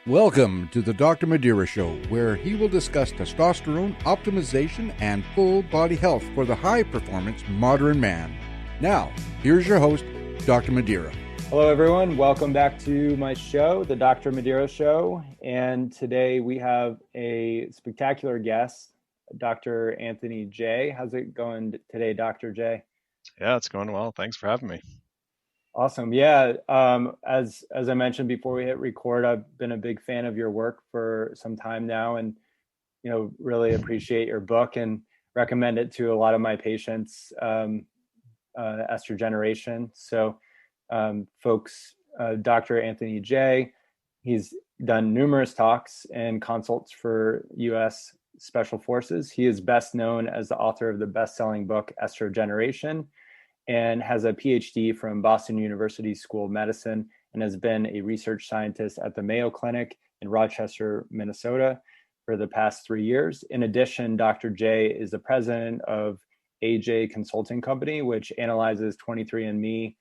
Welcome to the Dr. Madeira Show, where he will discuss testosterone optimization and full body health for the high-performance modern man. Now, here's your host, Dr. Madeira. Hello, everyone. Welcome back to my show, the Dr. Madeira Show. And today we have a spectacular guest, Dr. Anthony J. How's it going today, Dr. J? Yeah, it's going well. Thanks for having me. Awesome. Yeah. As I mentioned before we hit record, I've been a big fan of your work for some time now, and really appreciate your book and recommend it to a lot of my patients. Estrogeneration. So, folks, Dr. Anthony J. He's done numerous talks and consults for U.S. Special Forces. He is best known as the author of the best-selling book Estrogeneration, and has a Ph.D. from Boston University School of Medicine, and has been a research scientist at the Mayo Clinic in Rochester, Minnesota for the past 3 years. In addition, Dr. J is the president of AJ Consulting Company, which analyzes 23andMe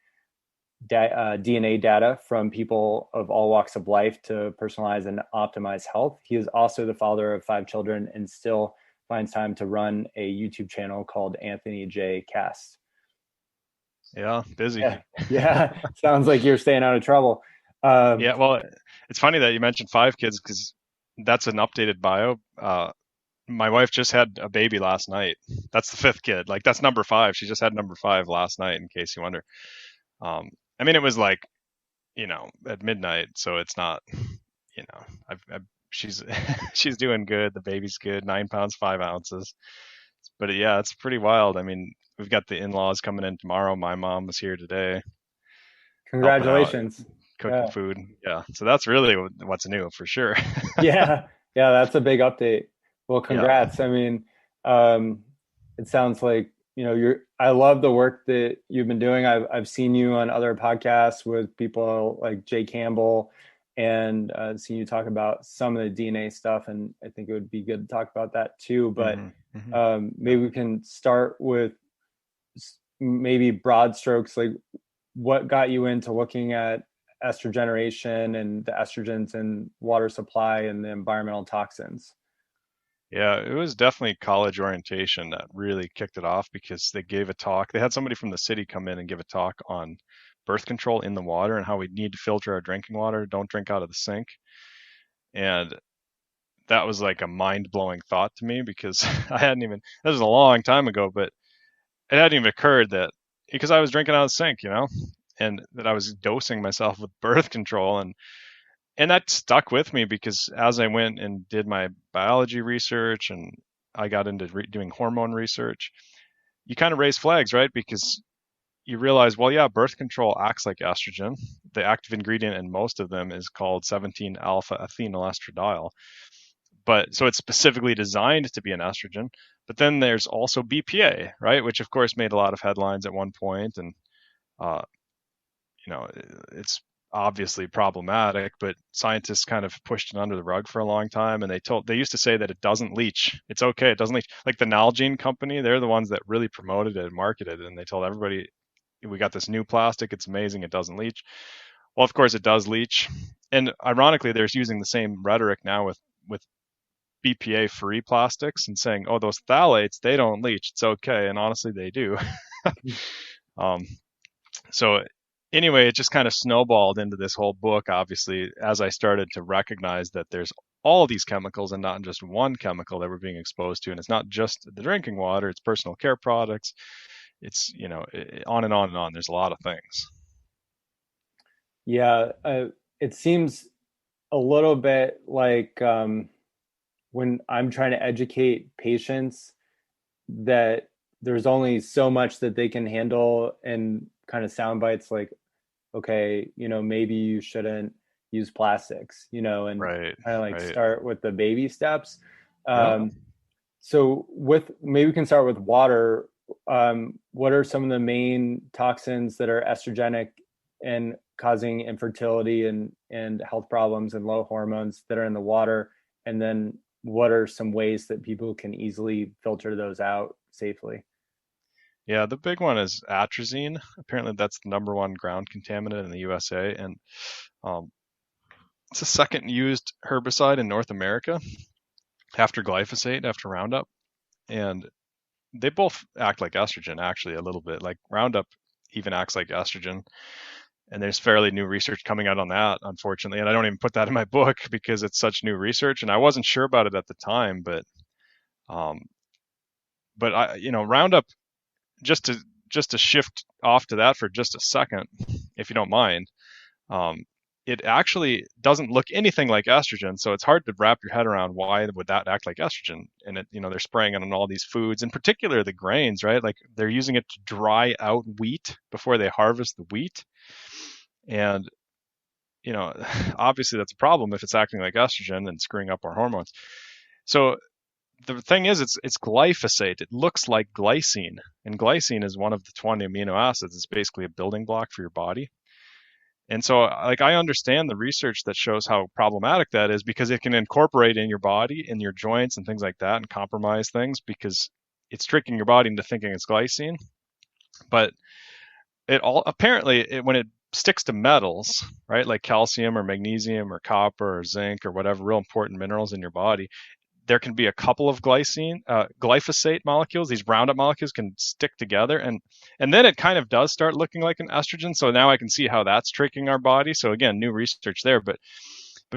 DNA data from people of all walks of life to personalize and optimize health. He is also the father of 5 children and still finds time to run a YouTube channel called Anthony J Cast. Yeah, busy. Yeah. Sounds like you're staying out of trouble. Yeah, well, it's funny that you mentioned 5 kids because that's an updated bio. My wife just had a baby last night. That's the 5th kid. Like, that's number 5. She just had number 5 last night, in case you wonder. I mean, it was like, at midnight, so it's not, she's she's doing good. The baby's good, 9 pounds, 5 ounces. But yeah, it's pretty wild. I mean, we've got the in-laws coming in tomorrow. My mom was here today. Congratulations. Cooking food. Yeah. So that's really what's new for sure. Yeah. That's a big update. Well, congrats. Yeah. I mean, it sounds like, I love the work that you've been doing. I've seen you on other podcasts with people like Jay Campbell, and seen you talk about some of the DNA stuff. And I think it would be good to talk about that too. But maybe we can start with maybe broad strokes, like what got you into looking at estrogeneration and the estrogens and water supply and the environmental toxins? Yeah, it was definitely college orientation that really kicked it off, because they gave a talk. They had somebody from the city come in and give a talk on birth control in the water and how we need to filter our drinking water. Don't drink out of the sink. And that was like a mind-blowing thought to me, because that was a long time ago, but it hadn't even occurred that, because I was drinking out of the sink, and that I was dosing myself with birth control. And that stuck with me, because as I went and did my biology research and I got into doing hormone research, you kind of raise flags, right? Because you realize, well, yeah, birth control acts like estrogen. The active ingredient in most of them is called 17-alpha-ethinylestradiol. But so it's specifically designed to be an estrogen. But then there's also BPA, right? Which of course made a lot of headlines at one point, and it's obviously problematic, but scientists kind of pushed it under the rug for a long time. And they used to say that it doesn't leach. It's okay, it doesn't leach. Like the Nalgene company, they're the ones that really promoted it and marketed it, and they told everybody, we got this new plastic, it's amazing, it doesn't leach. Well, of course it does leach. And ironically, they're using the same rhetoric now with BPA-free plastics and saying, oh, those phthalates, they don't leach, it's okay. And honestly, they do. So anyway, it just kind of snowballed into this whole book, obviously, as I started to recognize that there's all these chemicals and not just one chemical that we're being exposed to. And it's not just the drinking water, it's personal care products. It's, on and on and on. There's a lot of things. Yeah, it seems a little bit like when I'm trying to educate patients that there's only so much that they can handle, and kind of sound bites like, okay, maybe you shouldn't use plastics, and right, kind of start with the baby steps. Yeah. So maybe we can start with water. What are some of the main toxins that are estrogenic and causing infertility and health problems and low hormones that are in the water? And then what are some ways that people can easily filter those out safely? Yeah, the big one is atrazine. Apparently that's the #1 ground contaminant in the USA. And It's the second used herbicide in North America after glyphosate, after Roundup. And they both act like estrogen, actually, a little bit. Like Roundup even acts like estrogen. And there's fairly new research coming out on that, unfortunately. And I don't even put that in my book because it's such new research. And I wasn't sure about it at the time, um, but Roundup, just to shift off to that for just a second, if you don't mind, um, it actually doesn't look anything like estrogen. So it's hard to wrap your head around why would that act like estrogen. And they're spraying it on all these foods, in particular the grains, right? Like they're using it to dry out wheat before they harvest the wheat. And, obviously that's a problem if it's acting like estrogen and screwing up our hormones. So the thing is, it's glyphosate. It looks like glycine, and glycine is one of the 20 amino acids. It's basically a building block for your body. And so, like, I understand the research that shows how problematic that is, because it can incorporate in your body, in your joints and things like that, and compromise things because it's tricking your body into thinking it's glycine. But when it sticks to metals, right, like calcium or magnesium or copper or zinc or whatever real important minerals in your body, there can be a couple of glyphosate molecules. These Roundup molecules can stick together, and then it kind of does start looking like an estrogen. So now I can see how that's tricking our body. So again, new research there. But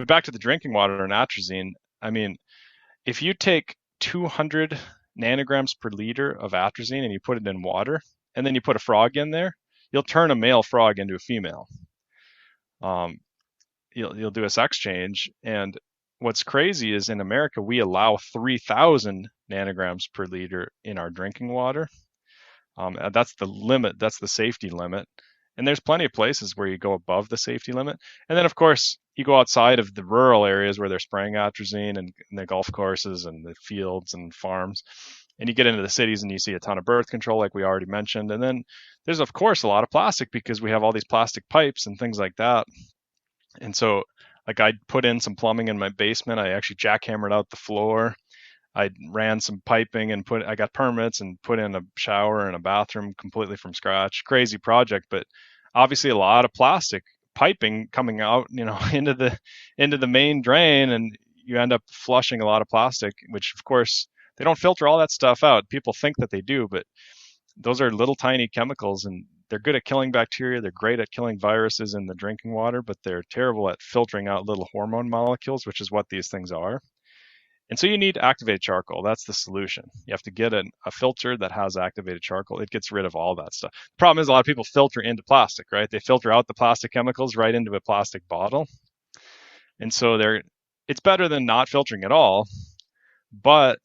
back to the drinking water and atrazine. I mean, if you take 200 nanograms per liter of atrazine and you put it in water, and then you put a frog in there, you'll turn a male frog into a female. You'll do a sex change. And what's crazy is in America, we allow 3,000 nanograms per liter in our drinking water. That's the limit. That's the safety limit. And there's plenty of places where you go above the safety limit. And then, of course, you go outside of the rural areas where they're spraying atrazine and the golf courses and the fields and farms. And you get into the cities and you see a ton of birth control, like we already mentioned. And then there's, of course, a lot of plastic because we have all these plastic pipes and things like that. And so, like, I put in some plumbing in my basement. I actually jackhammered out the floor. I ran some piping and I got permits and put in a shower and a bathroom completely from scratch. Crazy project, but obviously a lot of plastic piping coming out, into the main drain, and you end up flushing a lot of plastic, which of course they don't filter all that stuff out. People think that they do, but those are little tiny chemicals, and they're good at killing bacteria. They're great at killing viruses in the drinking water, but they're terrible at filtering out little hormone molecules, which is what these things are. And so you need activated charcoal. That's the solution. You have to get a filter that has activated charcoal. It gets rid of all that stuff. The problem is a lot of people filter into plastic, right? They filter out the plastic chemicals right into a plastic bottle. And so it's better than not filtering at all. But,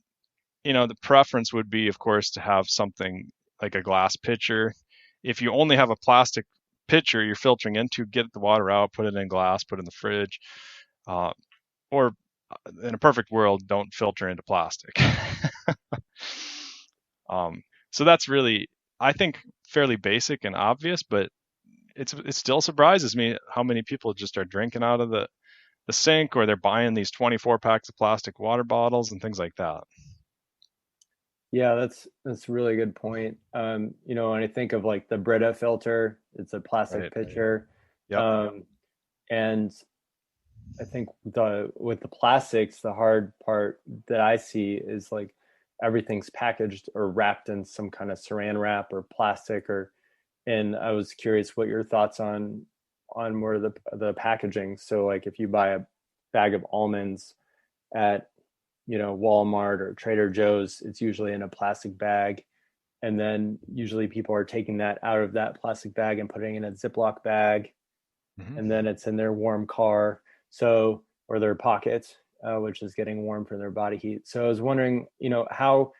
the preference would be, of course, to have something like a glass pitcher. If you only have a plastic pitcher you're filtering into, get the water out, put it in glass, put it in the fridge. Or in a perfect world, don't filter into plastic. So that's really, I think, fairly basic and obvious, but it still surprises me how many people just are drinking out of the sink, or they're buying these 24 packs of plastic water bottles and things like that. Yeah, that's a really good point. When I think of like the Brita filter, it's a plastic pitcher. Yep. And I think with the plastics, the hard part that I see is like everything's packaged or wrapped in some kind of saran wrap or plastic, and I was curious what your thoughts on more the packaging. So like if you buy a bag of almonds at Walmart or Trader Joe's, it's usually in a plastic bag, and then usually people are taking that out of that plastic bag and putting it in a Ziploc bag, and then it's in their warm car, or their pocket, which is getting warm from their body heat. So I was wondering, how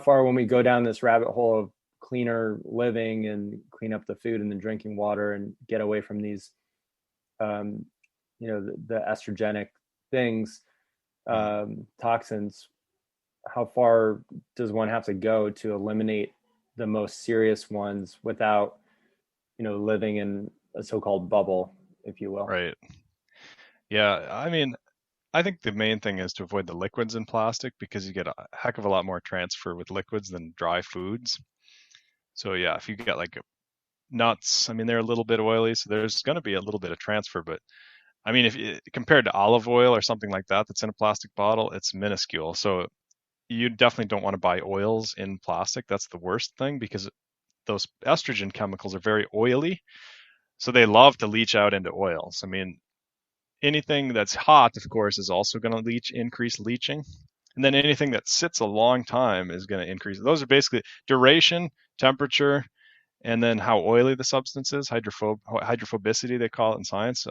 far, when we go down this rabbit hole of cleaner living and clean up the food and the drinking water and get away from these, the estrogenic things, toxins, how far does one have to go to eliminate the most serious ones without, living in a so-called bubble, if you will? Right. Yeah. I mean, I think the main thing is to avoid the liquids in plastic, because you get a heck of a lot more transfer with liquids than dry foods. So yeah, if you get like nuts, I mean, they're a little bit oily, so there's going to be a little bit of transfer, but I mean, if compared to olive oil or something like that that's in a plastic bottle, it's minuscule. So you definitely don't want to buy oils in plastic. That's the worst thing because those estrogen chemicals are very oily. So they love to leach out into oils. I mean, anything that's hot, of course, is also going to increase leaching. And then anything that sits a long time is going to increase. Those are basically duration, temperature, and then how oily the substance is, hydrophobicity, they call it in science.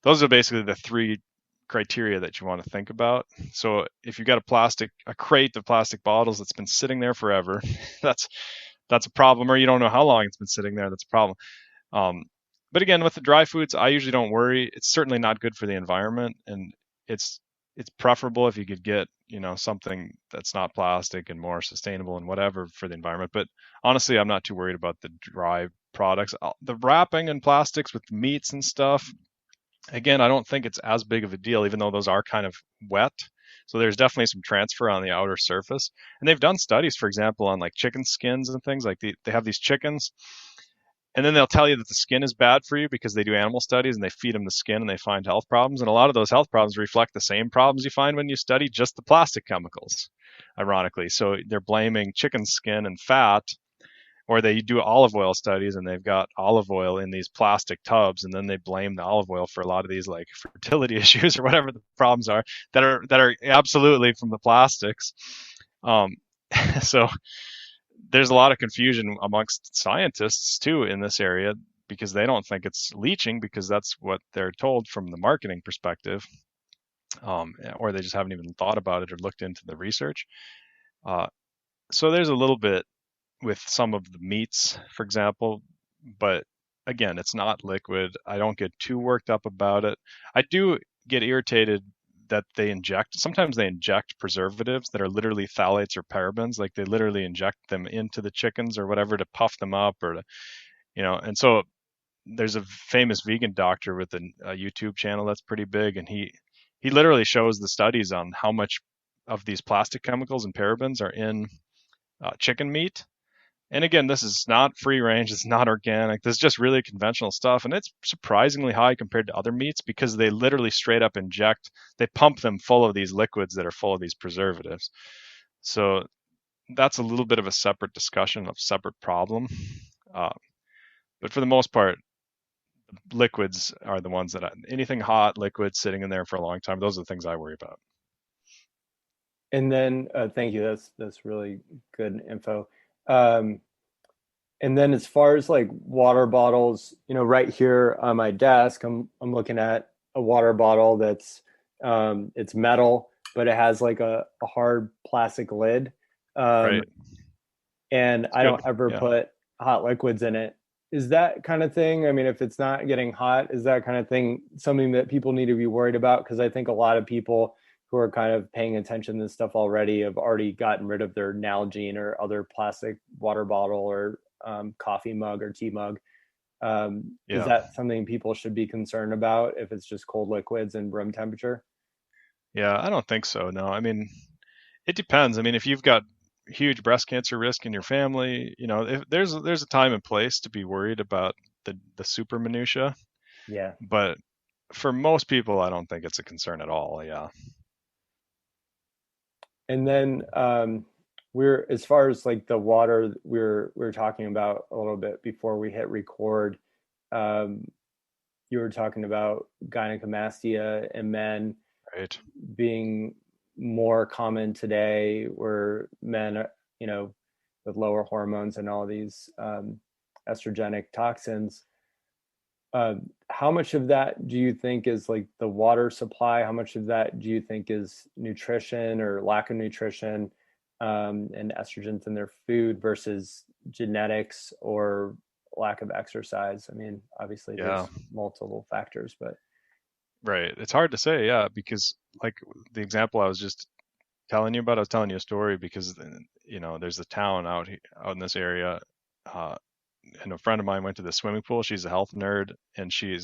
Those are basically the three criteria that you want to think about. So if you've got a crate of plastic bottles that's been sitting there forever, that's a problem. Or you don't know how long it's been sitting there, that's a problem. But again, with the dry foods, I usually don't worry. It's certainly not good for the environment, and it's preferable if you could get, something that's not plastic and more sustainable and whatever for the environment. But honestly, I'm not too worried about the dry products. The wrapping and plastics with meats and stuff, again, I don't think it's as big of a deal, even though those are kind of wet. So there's definitely some transfer on the outer surface. And they've done studies, for example, on like chicken skins and things like they have these chickens, and then they'll tell you that the skin is bad for you because they do animal studies and they feed them the skin and they find health problems. And a lot of those health problems reflect the same problems you find when you study just the plastic chemicals, ironically. So they're blaming chicken skin and fat, or they do olive oil studies and they've got olive oil in these plastic tubs, and then they blame the olive oil for a lot of these like fertility issues or whatever the problems are that are absolutely from the plastics. Um, so there's a lot of confusion amongst scientists too in this area because they don't think it's leaching because that's what they're told from the marketing perspective, or they just haven't even thought about it or looked into the research. So there's a little bit with some of the meats, for example, but again, it's not liquid. I don't get too worked up about it. I do get irritated that sometimes they inject preservatives that are literally phthalates or parabens, like they literally inject them into the chickens or whatever to puff them up or to, and so there's a famous vegan doctor with a YouTube channel that's pretty big, and he literally shows the studies on how much of these plastic chemicals and parabens are in chicken meat. And again, this is not free range, it's not organic. This is just really conventional stuff. And it's surprisingly high compared to other meats because they literally straight up they pump them full of these liquids that are full of these preservatives. So that's a little bit of a separate discussion, a separate problem. But for the most part, liquids are the ones that anything hot, liquid sitting in there for a long time, those are the things I worry about. And then, thank you. That's really good info. And then as far as like water bottles, right here on my desk, I'm looking at a water bottle that's it's metal, but it has like a hard plastic lid. Right. And I don't ever put hot liquids in it. Is that kind of thing? I mean, if it's not getting hot, is that kind of thing something that people need to be worried about? Because I think a lot of people who are kind of paying attention to this stuff already have already gotten rid of their Nalgene or other plastic water bottle or coffee mug or tea mug. Is that something people should be concerned about if it's just cold liquids and room temperature? Yeah, I don't think so. No, I mean, it depends. I mean, if you've got huge breast cancer risk in your family, if there's a time and place to be worried about the super minutia. Yeah. But for most people, I don't think it's a concern at all. Yeah. And then we're, as far as like the water we're talking about a little bit before we hit record, you were talking about gynecomastia in men Right. being more common today, where men, with lower hormones and all these estrogenic toxins. How much of that do you think is like the water supply? How much of that do you think is nutrition or lack of nutrition and estrogens in their food versus genetics or lack of exercise? I mean, obviously there's multiple factors, but. Right. It's hard to say, yeah, because like the example I was just telling you about, I was telling you a story because, there's a town out in this area, and a friend of mine went to the swimming pool. She's a health nerd, and she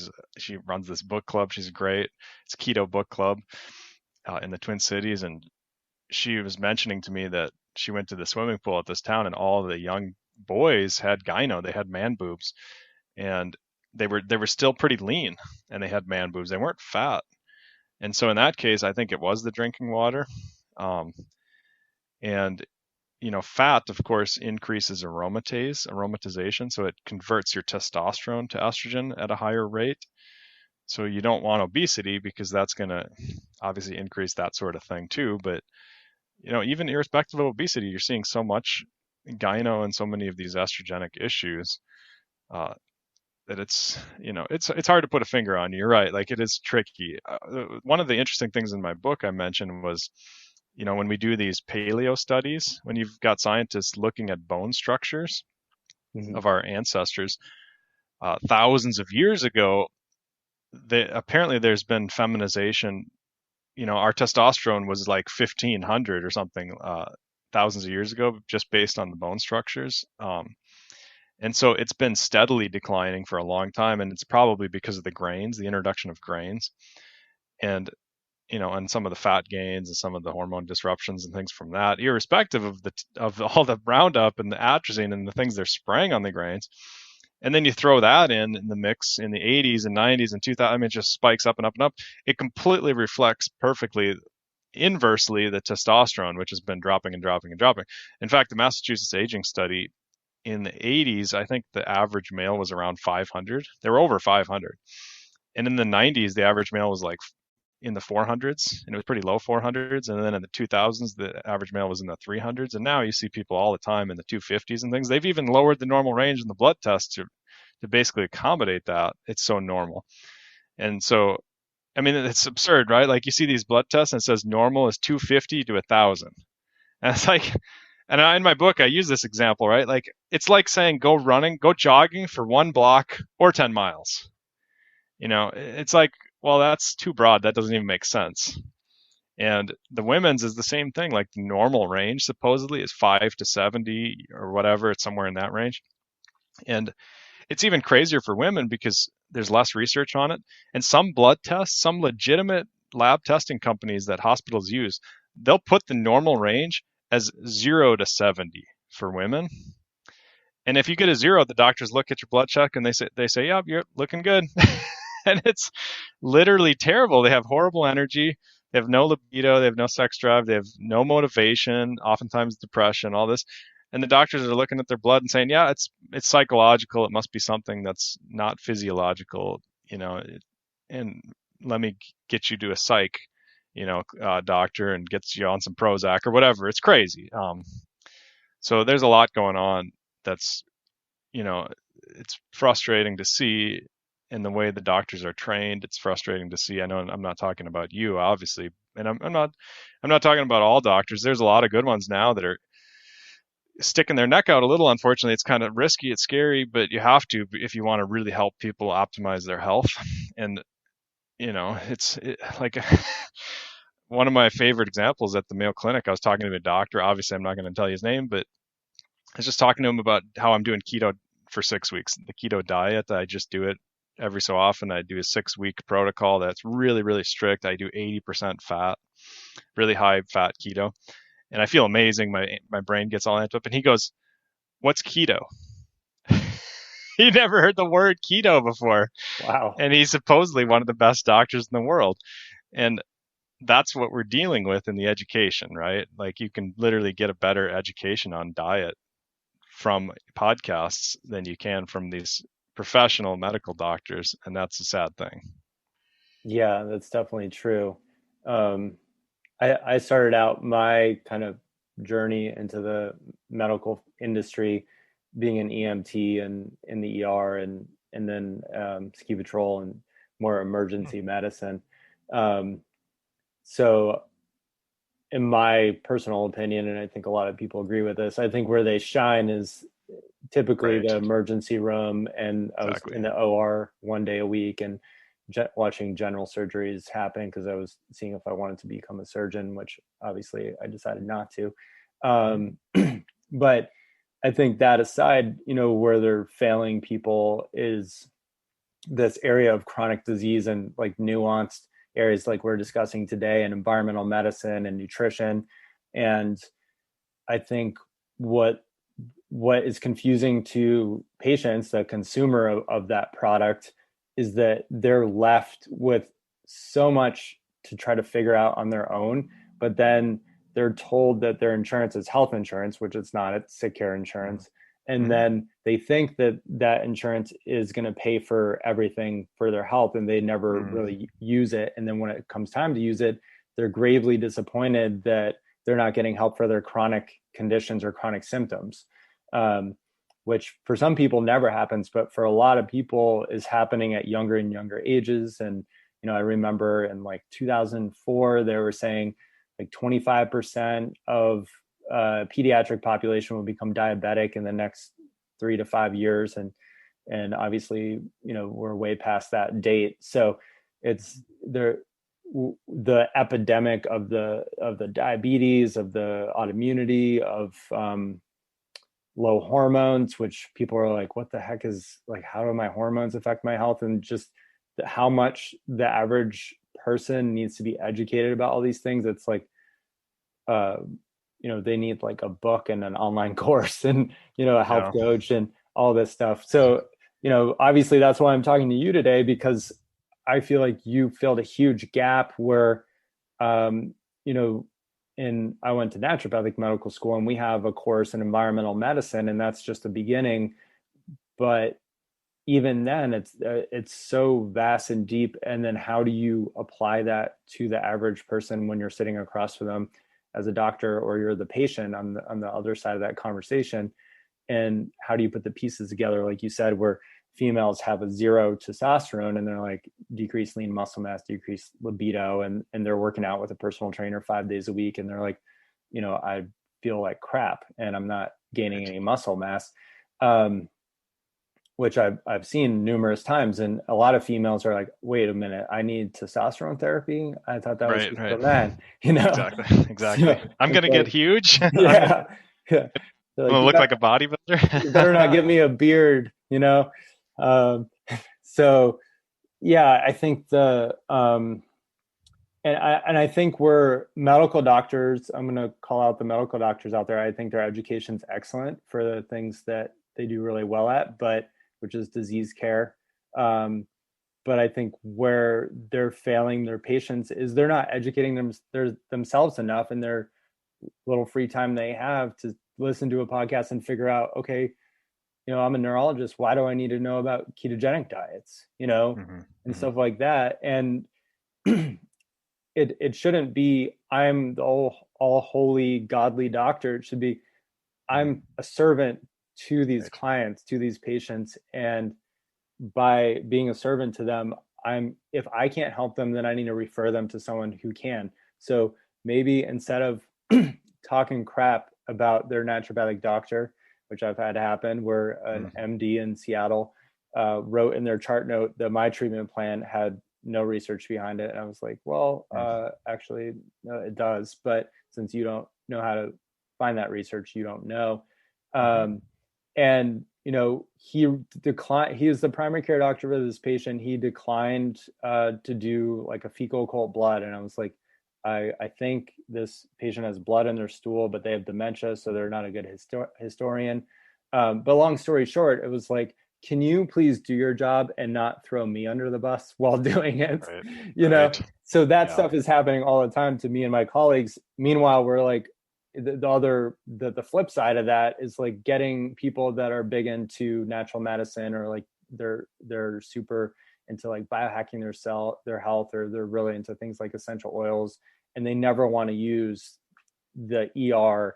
runs this book club. She's great. It's a keto book club in the Twin Cities, and she was mentioning to me that she went to the swimming pool at this town, and all the young boys had gyno. They had man boobs, and they were still pretty lean, and they had man boobs. They weren't fat. And so in that case, I think it was the drinking water. And fat, of course, increases aromatization, so it converts your testosterone to estrogen at a higher rate. So you don't want obesity, because that's going to obviously increase that sort of thing too. But even irrespective of obesity, you're seeing so much gyno and so many of these estrogenic issues that it's hard to put a finger on. You're right, like it is tricky. One of the interesting things in my book I mentioned was, when we do these paleo studies, when you've got scientists looking at bone structures of our ancestors thousands of years ago, apparently there's been feminization. Our testosterone was like 1500 or something thousands of years ago, just based on the bone structures. And so it's been steadily declining for a long time, and it's probably because of the introduction of grains, and and some of the fat gains and some of the hormone disruptions and things from that, irrespective of all the Roundup and the atrazine and the things they're spraying on the grains. And then you throw that in the mix in the 80s and 90s and 2000. I mean, it just spikes up and up and up. It completely reflects perfectly inversely the testosterone, which has been dropping and dropping and dropping. In fact, the Massachusetts aging study in the 80s, I think the average male was around 500. They were over 500. And in the 90s, the average male was like in the 400s, and it was pretty low 400s. And then in the 2000s, the average male was in the 300s. And now you see people all the time in the 250s and things. They've even lowered the normal range in the blood test to basically accommodate that. It's so normal. And so, I mean, it's absurd, right? Like you see these blood tests and it says normal is 250 to 1,000. And it's like, and in my book, I use this example, right? Like, it's like saying go jogging for 1 block or 10 miles. It's like, well, that's too broad. That doesn't even make sense. And the women's is the same thing. Like the normal range supposedly is 5 to 70 or whatever. It's somewhere in that range. And it's even crazier for women because there's less research on it. And some blood tests, some legitimate lab testing companies that hospitals use, they'll put the normal range as 0 to 70 for women. And if you get a 0, the doctors look at your blood check and they say, yeah, you're looking good. And it's literally terrible. They have horrible energy. They have no libido. They have no sex drive. They have no motivation, oftentimes depression, all this. And the doctors are looking at their blood and saying, yeah, it's psychological. It must be something that's not physiological, and let me get you to a psych, doctor, and gets you on some Prozac or whatever. It's crazy. So there's a lot going on that's, it's frustrating to see. In the way the doctors are trained, it's frustrating to see. I know I'm not talking about you, obviously, and I'm not talking about all doctors. There's a lot of good ones now that are sticking their neck out a little. Unfortunately, it's kind of risky, it's scary, but you have to if you want to really help people optimize their health. And it's like one of my favorite examples at the Mayo Clinic. I was talking to a doctor. Obviously, I'm not going to tell you his name, but I was just talking to him about how I'm doing keto for 6 weeks. The keto diet, I just do it every so often. I do a 6-week protocol that's really, really strict. I do 80% fat, really high fat keto. And I feel amazing. My brain gets all amped up. And he goes, what's keto? He never heard the word keto before. Wow. And he's supposedly one of the best doctors in the world. And that's what we're dealing with in the education, right? Like you can literally get a better education on diet from podcasts than you can from these professional medical doctors, and that's a sad thing. Yeah, that's definitely true. I started out my kind of journey into the medical industry being an EMT and in the ER and then ski patrol and more emergency medicine. So in my personal opinion, and I think a lot of people agree with this, I think where they shine is typically the emergency room, and I was in the OR 1 day a week and watching general surgeries happen because I was seeing if I wanted to become a surgeon, which obviously I decided not to. But I think that aside, where they're failing people is this area of chronic disease and like nuanced areas like we're discussing today, and environmental medicine and nutrition. And I think what what is confusing to patients, the consumer of that product, is that they're left with so much to try to figure out on their own, but then they're told that their insurance is health insurance, which it's not, it's sick care insurance. And then they think that that insurance is going to pay for everything for their health, and they never really use it. And then when it comes time to use it, they're gravely disappointed that they're not getting help for their chronic conditions or chronic symptoms, which for some people never happens, but for a lot of people is happening at younger and younger ages. And, I remember in like 2004, they were saying like 25% of pediatric population will become diabetic in the next 3 to 5 years. And obviously, we're way past that date. So it's the epidemic of the diabetes, of the autoimmunity, of low hormones, which people are like, what the heck is, like, how do my hormones affect my health? And just how much the average person needs to be educated about all these things. It's like, they need like a book and an online course and, a health coach and all this stuff. So, obviously that's why I'm talking to you today, because I feel like you filled a huge gap where, I went to naturopathic medical school, and we have a course in environmental medicine, and that's just the beginning. But even then, it's so vast and deep. And then how do you apply that to the average person when you're sitting across from them as a doctor, or you're the patient on the other side of that conversation? And how do you put the pieces together, like you said, where females have a 0 testosterone and they're like decreased lean muscle mass, decreased libido, and they're working out with a personal trainer 5 days a week, and they're like, I feel like crap and I'm not gaining any muscle mass, which I've seen numerous times. And a lot of females are like, wait a minute, I need testosterone therapy? I thought that was just for men, Exactly. So, I'm going to get huge. Yeah. I'm going to look like a bodybuilder. You better not give me a beard, So yeah, I think and I think we're medical doctors. I'm going to call out the medical doctors out there. I think their education's excellent for the things that they do really well at, which is disease care. But I think where they're failing their patients is they're not educating themselves enough in their little free time they have to listen to a podcast and figure out, okay, I'm a neurologist. Why do I need to know about ketogenic diets, and stuff like that? And it shouldn't be, I'm the all holy, godly doctor. It should be, I'm a servant to these clients, to these patients. And by being a servant to them, if I can't help them, then I need to refer them to someone who can. So maybe instead of talking crap about their naturopathic doctor, which I've had happen, where an MD in Seattle wrote in their chart note that my treatment plan had no research behind it. And I was like, well, actually, no, it does. But since you don't know how to find that research, you don't know. And, he declined. He is the primary care doctor for this patient. He declined to do like a fecal occult blood. And I was like, I think this patient has blood in their stool, but they have dementia, so they're not a good historian. But long story short, it was like, can you please do your job and not throw me under the bus while doing it? Right. So that stuff is happening all the time to me and my colleagues. Meanwhile, we're like, the flip side of that is like getting people that are big into natural medicine, or like they're super into like biohacking their health, or they're really into things like essential oils, and they never want to use the ER.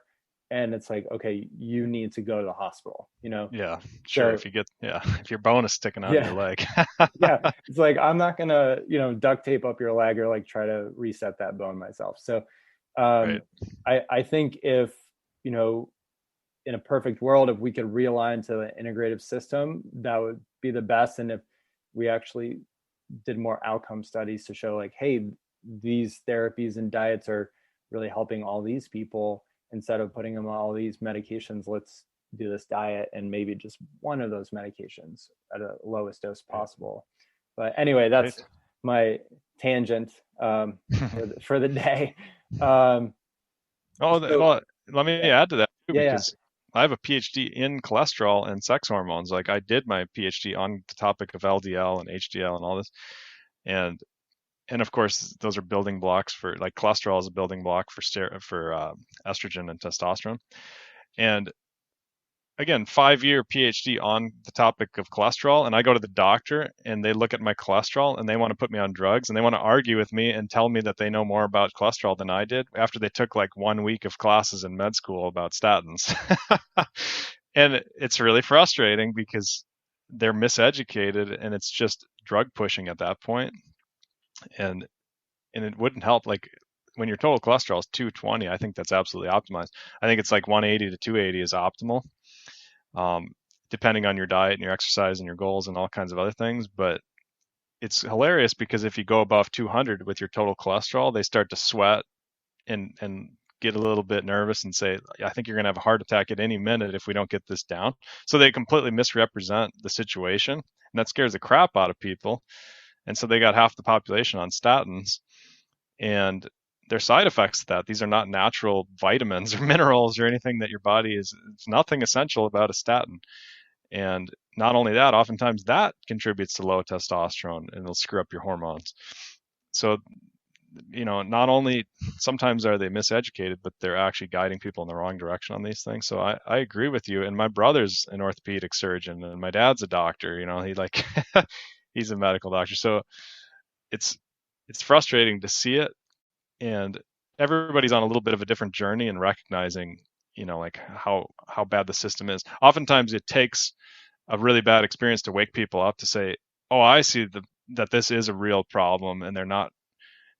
And it's like, okay, you need to go to the hospital, Yeah, sure. So, if your bone is sticking out of your leg. Yeah. It's like, I'm not going to, duct tape up your leg or like try to reset that bone myself. So I think if, in a perfect world, if we could realign to the integrative system, that would be the best. And if we actually did more outcome studies to show like, hey, these therapies and diets are really helping all these people, instead of putting them on all these medications, let's do this diet and maybe just one of those medications at a lowest dose possible. But anyway, that's my tangent for the day. Well, let me add to that too, because I have a PhD in cholesterol and sex hormones. Like I did my PhD on the topic of LDL and HDL and all this. And of course, those are building blocks for, like, cholesterol is a building block for estrogen and testosterone. And again, 5-year PhD on the topic of cholesterol, and I go to the doctor and they look at my cholesterol and they want to put me on drugs and they want to argue with me and tell me that they know more about cholesterol than I did after they took like 1 week of classes in med school about statins. And it's really frustrating because they're miseducated and it's just drug pushing at that point. And it wouldn't help, like, when your total cholesterol is 220, I think that's absolutely optimized. I think it's like 180 to 280 is optimal, depending on your diet and your exercise and your goals and all kinds of other things. But it's hilarious because if you go above 200 with your total cholesterol, they start to sweat and get a little bit nervous and say, I think you're going to have a heart attack at any minute if we don't get this down. So they completely misrepresent the situation, and that scares the crap out of people. And so they got half the population on statins, and there's side effects to that. These are not natural vitamins or minerals or anything that your body is. It's nothing essential about a statin. And not only that, oftentimes that contributes to low testosterone and it'll screw up your hormones. So, not only sometimes are they miseducated, but they're actually guiding people in the wrong direction on these things. So I agree with you. And my brother's an orthopedic surgeon and my dad's a doctor, he like, he's a medical doctor. So it's frustrating to see it. And everybody's on a little bit of a different journey in recognizing, like how bad the system is. Oftentimes it takes a really bad experience to wake people up to say, oh, I see that this is a real problem. And they're not,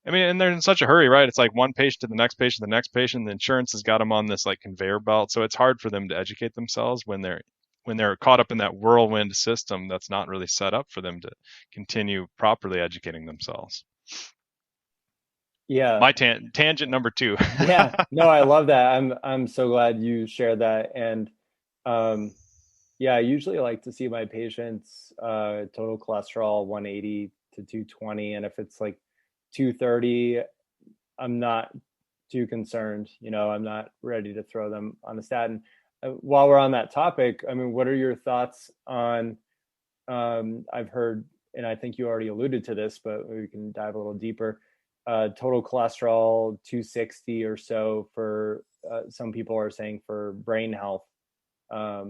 and they're in such a hurry, right? It's like one patient to the next patient, the next patient, the insurance has got them on this like conveyor belt. So it's hard for them to educate themselves when they're caught up in that whirlwind system that's not really set up for them to continue properly educating themselves. Yeah. My tangent number 2. Yeah, no, I love that. I'm so glad you shared that. And I usually like to see my patients total cholesterol 180 to 220, and if it's like 230, I'm not too concerned. I'm not ready to throw them on a statin. While we're on that topic, what are your thoughts on? I've heard, and I think you already alluded to this, but we can dive a little deeper. Total cholesterol 260 or so for some people are saying for brain health, or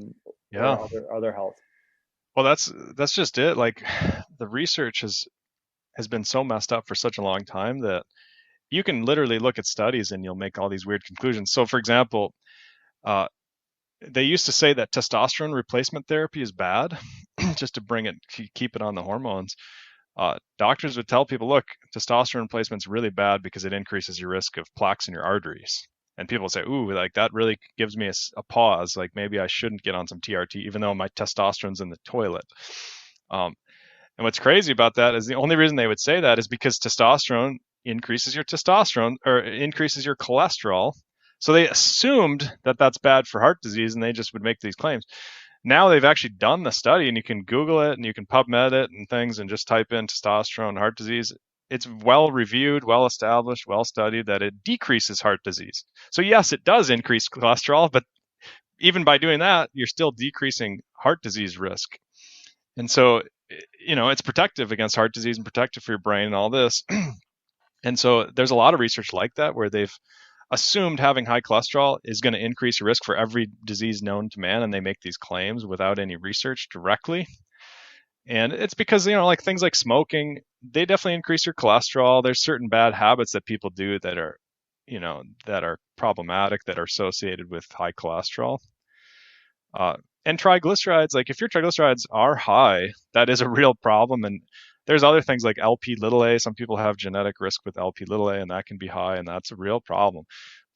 other health. Well, that's just it. Like, the research has been so messed up for such a long time that you can literally look at studies and you'll make all these weird conclusions. So, for example, they used to say that testosterone replacement therapy is bad, just to keep it on the hormones. Doctors would tell people, look, testosterone replacement is really bad because it increases your risk of plaques in your arteries. And people say, ooh, like that really gives me a pause. Like maybe I shouldn't get on some TRT, even though my testosterone's in the toilet. And what's crazy about that is the only reason they would say that is because testosterone increases your testosterone or increases your cholesterol. So they assumed that that's bad for heart disease, and they just would make these claims. Now they've actually done the study, and you can Google it and you can PubMed it and things and just type in testosterone heart disease. It's well reviewed, well established, well studied that it decreases heart disease. So yes, it does increase cholesterol, but even by doing that, you're still decreasing heart disease risk. And so, it's protective against heart disease and protective for your brain and all this. And so there's a lot of research like that where they've assumed having high cholesterol is going to increase your risk for every disease known to man, and they make these claims without any research directly. And it's because, like things like smoking, they definitely increase your cholesterol. There's certain bad habits that people do that are, that are problematic, that are associated with high cholesterol. And triglycerides, like if your triglycerides are high, that is a real problem. And there's other things like Lp(a). Some people have genetic risk with Lp(a), and that can be high, and that's a real problem.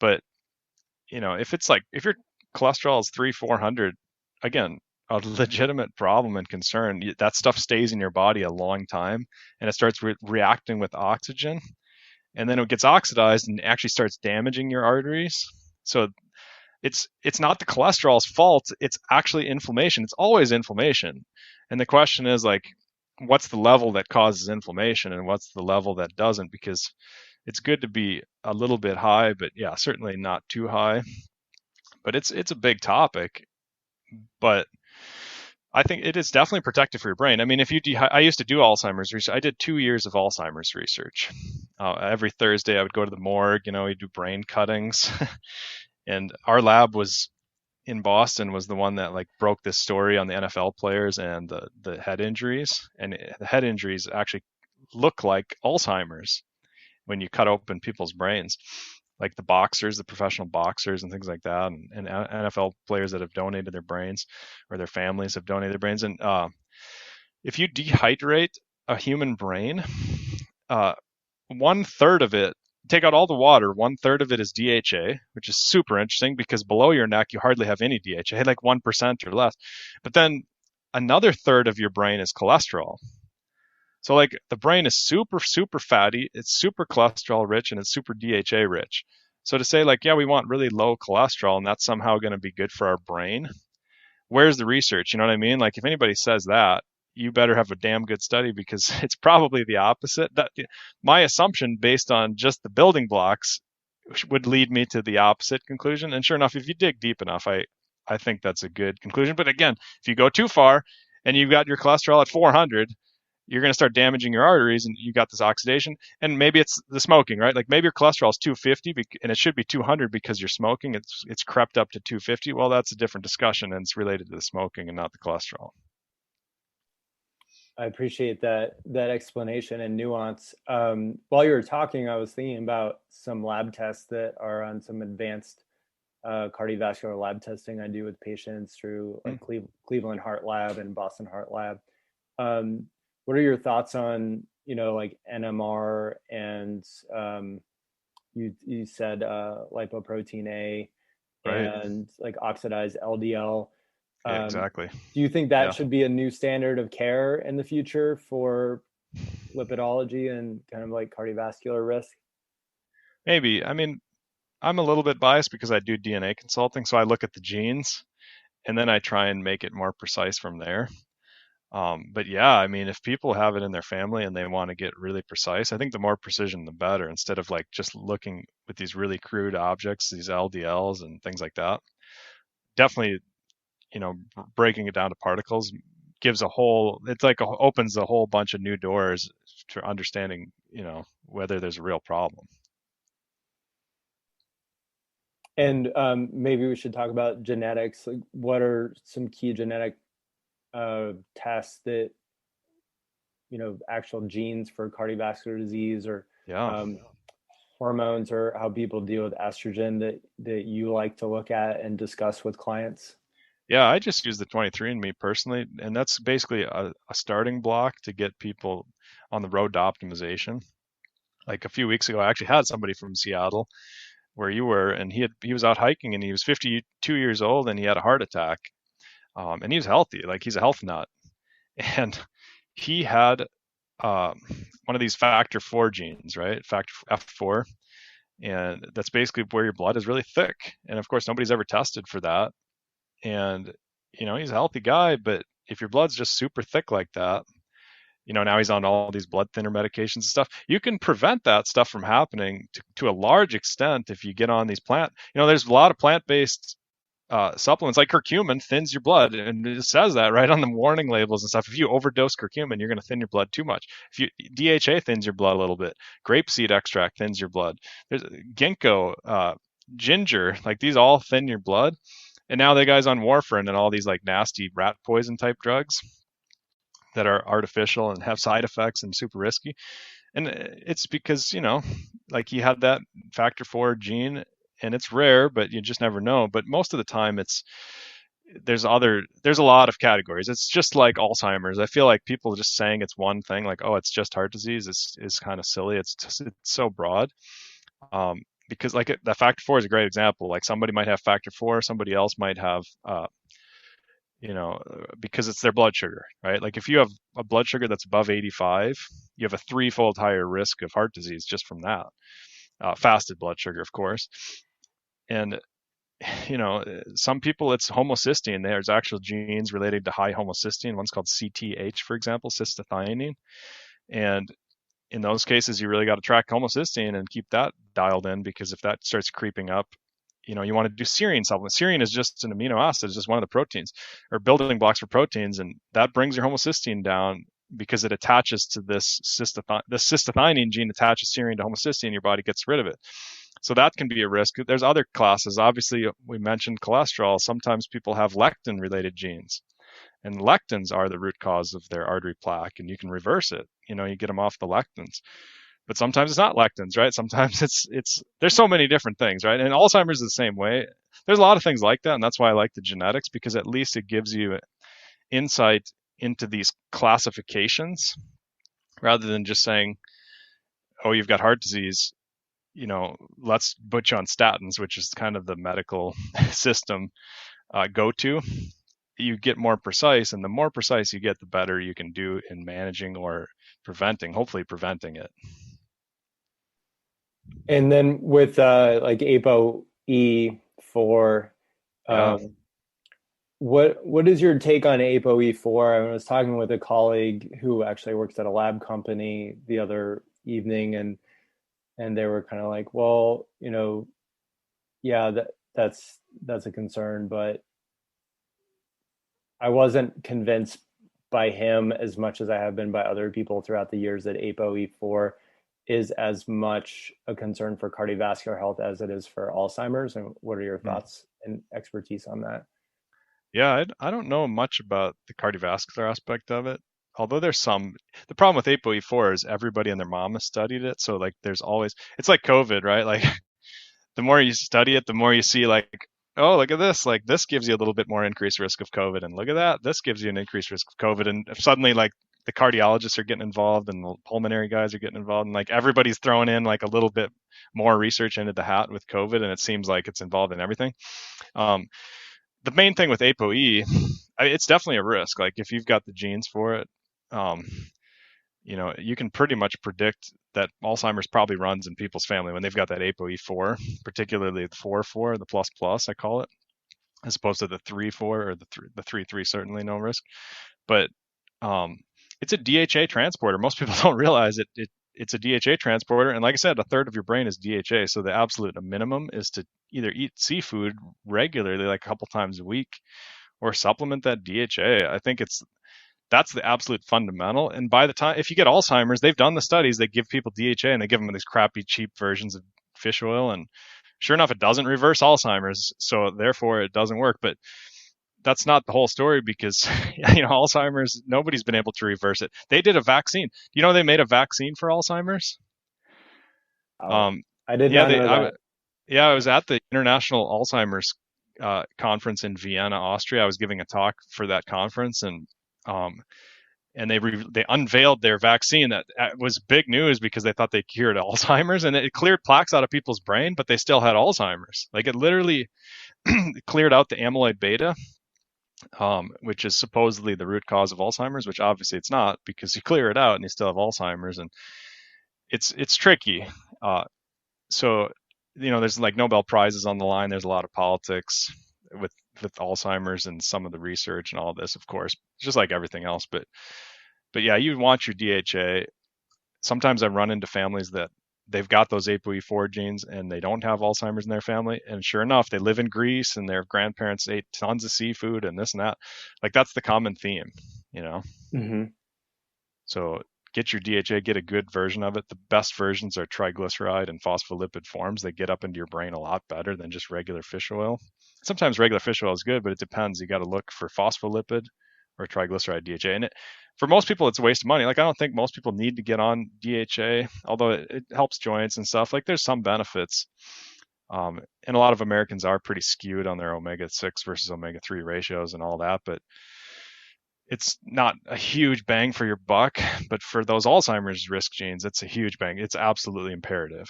But, if your cholesterol is 300-400, again, a legitimate problem and concern. That stuff stays in your body a long time, and it starts reacting with oxygen, and then it gets oxidized and actually starts damaging your arteries. So it's not the cholesterol's fault. It's actually inflammation. It's always inflammation. And the question is, like, what's the level that causes inflammation and what's the level that doesn't? Because it's good to be a little bit high, but yeah, certainly not too high. but it's a big topic. But I think it is definitely protective for your brain. I mean, if you I used to do Alzheimer's research. I did 2 years of Alzheimer's research. Every Thursday I would go to the morgue, we do brain cuttings. And our lab was in Boston, was the one that like broke this story on the NFL players and the head injuries. And the head injuries actually look like Alzheimer's when you cut open people's brains, like the boxers, the professional boxers and things like that, and NFL players that have donated their brains, or their families have donated their brains. And if you dehydrate a human brain, 1/3 of it, take out all the water, 1/3 of it is DHA, which is super interesting because below your neck you hardly have any DHA, like 1% or less. But then another third of your brain is cholesterol. So like the brain is super, super fatty, it's super cholesterol rich, and it's super DHA rich. So to say like, yeah, we want really low cholesterol and that's somehow going to be good for our brain, where's the research? You know what I mean? Like if anybody says that, you better have a damn good study, because it's probably the opposite. That my assumption based on just the building blocks would lead me to the opposite conclusion. And sure enough, if you dig deep enough, I think that's a good conclusion. But again, if you go too far and you've got your cholesterol at 400, you're going to start damaging your arteries, and you got this oxidation. And maybe it's the smoking, right? Like maybe your cholesterol is 250 and it should be 200 because you're smoking. It's crept up to 250. Well, that's a different discussion, and it's related to the smoking and not the cholesterol. I appreciate that explanation and nuance. While you were talking, I was thinking about some lab tests that are on some advanced cardiovascular lab testing I do with patients through like Cleveland Heart Lab and Boston Heart Lab. What are your thoughts on, like NMR and you said lipoprotein A, right, and like oxidized LDL? Yeah, exactly. Do you think that should be a new standard of care in the future for lipidology and kind of like cardiovascular risk? Maybe. I mean, I'm a little bit biased because I do DNA consulting, so I look at the genes and then I try and make it more precise from there. But yeah, I mean, if people have it in their family and they want to get really precise, I think the more precision, the better, instead of like just looking with these really crude objects, these LDLs and things like that. Definitely, breaking it down to particles gives opens a whole bunch of new doors to understanding, whether there's a real problem. And maybe we should talk about genetics. Like, what are some key genetic tests that, actual genes for cardiovascular disease, or hormones, or how people deal with estrogen that you like to look at and discuss with clients? Yeah, I just use the 23andMe personally, and that's basically a starting block to get people on the road to optimization. Like a few weeks ago, I actually had somebody from Seattle, where you were, and he was out hiking, and he was 52 years old, and he had a heart attack, and he was healthy, like he's a health nut, and he had one of these factor 4 genes, right? Factor F4, and that's basically where your blood is really thick. And of course, nobody's ever tested for that. And he's a healthy guy, but if your blood's just super thick like that, now he's on all these blood thinner medications and stuff. You can prevent that stuff from happening to a large extent if you get on these there's a lot of plant-based supplements, like curcumin thins your blood, and it says that right on the warning labels and stuff. If you overdose curcumin, you're going to thin your blood too much. If DHA thins your blood a little bit, grapeseed extract thins your blood. There's ginkgo, ginger, like these all thin your blood. And now the guy's on warfarin and all these like nasty rat poison type drugs that are artificial and have side effects and super risky. And it's because, like he had that factor 4 gene, and it's rare, but you just never know. But most of the time there's a lot of categories. It's just like Alzheimer's. I feel like people just saying it's one thing, like, oh, it's just heart disease, is kind of silly. It's so broad. Because like that factor 4 is a great example. Like somebody might have factor 4, somebody else might have, because it's their blood sugar, right? Like if you have a blood sugar that's above 85, you have a 3-fold higher risk of heart disease just from that. Fasted blood sugar, of course. And, some people, it's homocysteine. There's actual genes related to high homocysteine. One's called CTH, for example, cystathionine. And in those cases, you really got to track homocysteine and keep that dialed in, because if that starts creeping up, you want to do serine supplement. Serine is just an amino acid, it's just one of the proteins or building blocks for proteins, and that brings your homocysteine down because it attaches to this cystathionine gene attaches serine to homocysteine, your body gets rid of it. So that can be a risk. There's other classes. Obviously, we mentioned cholesterol. Sometimes people have lectin-related genes, and lectins are the root cause of their artery plaque, and you can reverse it. You get them off the lectins. But sometimes it's not lectins, right? Sometimes it's there's so many different things, right? And Alzheimer's is the same way. There's a lot of things like that, and that's why I like the genetics, because at least it gives you insight into these classifications rather than just saying, oh, you've got heart disease, let's put you on statins, which is kind of the medical system go-to. You get more precise, and the more precise you get, the better you can do in managing or hopefully preventing it. And then with like ApoE4, what is your take on ApoE4? I was talking with a colleague who actually works at a lab company the other evening, and they were kind of like, well, yeah, that's a concern, but I wasn't convinced by him as much as I have been by other people throughout the years that ApoE4 is as much a concern for cardiovascular health as it is for Alzheimer's. And what are your thoughts and expertise on that? Yeah, I don't know much about the cardiovascular aspect of it. Although the problem with ApoE4 is everybody and their mom has studied it. So like there's always, it's like COVID, right? Like the more you study it, the more you see like, oh, look at this. Like this gives you a little bit more increased risk of COVID. And look at that. This gives you an increased risk of COVID. And suddenly like the cardiologists are getting involved and the pulmonary guys are getting involved. And like everybody's throwing in like a little bit more research into the hat with COVID. And it seems like it's involved in everything. The main thing with ApoE, it's definitely a risk. Like if you've got the genes for it, you can pretty much predict that Alzheimer's probably runs in people's family when they've got that ApoE4, particularly the 4/4, the plus I call it, as opposed to the 3/4 or the 3/3, certainly no risk. But it's a DHA transporter. Most people don't realize it's a DHA transporter. And like I said, a third of your brain is DHA. So the absolute minimum is to either eat seafood regularly, like a couple times a week, or supplement that DHA. I think that's the absolute fundamental. And by the time, if you get Alzheimer's, they've done the studies, they give people DHA and they give them these crappy, cheap versions of fish oil. And sure enough, it doesn't reverse Alzheimer's. So therefore it doesn't work. But that's not the whole story, because Alzheimer's, nobody's been able to reverse it. They did a vaccine. They made a vaccine for Alzheimer's. I did not know that. I was at the International Alzheimer's conference in Vienna, Austria. I was giving a talk for that conference, and they unveiled their vaccine. That was big news because they thought they cured Alzheimer's, and it cleared plaques out of people's brain, but they still had Alzheimer's. Like it literally cleared out the amyloid beta, which is supposedly the root cause of Alzheimer's, which obviously it's not, because you clear it out and you still have Alzheimer's, and it's tricky. So there's like Nobel Prizes on the line. There's a lot of politics with Alzheimer's and some of the research and all this, of course, just like everything else. But yeah, you want your DHA. Sometimes I run into families that they've got those ApoE4 genes and they don't have Alzheimer's in their family. And sure enough, they live in Greece and their grandparents ate tons of seafood and this and that. Like that's the common theme, Mm-hmm. So get your DHA, get a good version of it. The best versions are triglyceride and phospholipid forms. They get up into your brain a lot better than just regular fish oil. Sometimes regular fish oil is good, but it depends. You got to look for phospholipid or triglyceride DHA. And for most people, it's a waste of money. Like I don't think most people need to get on DHA, although it helps joints and stuff. Like there's some benefits. And a lot of Americans are pretty skewed on their omega-6 versus omega-3 ratios and all that, but it's not a huge bang for your buck. But for those Alzheimer's risk genes, it's a huge bang. It's absolutely imperative.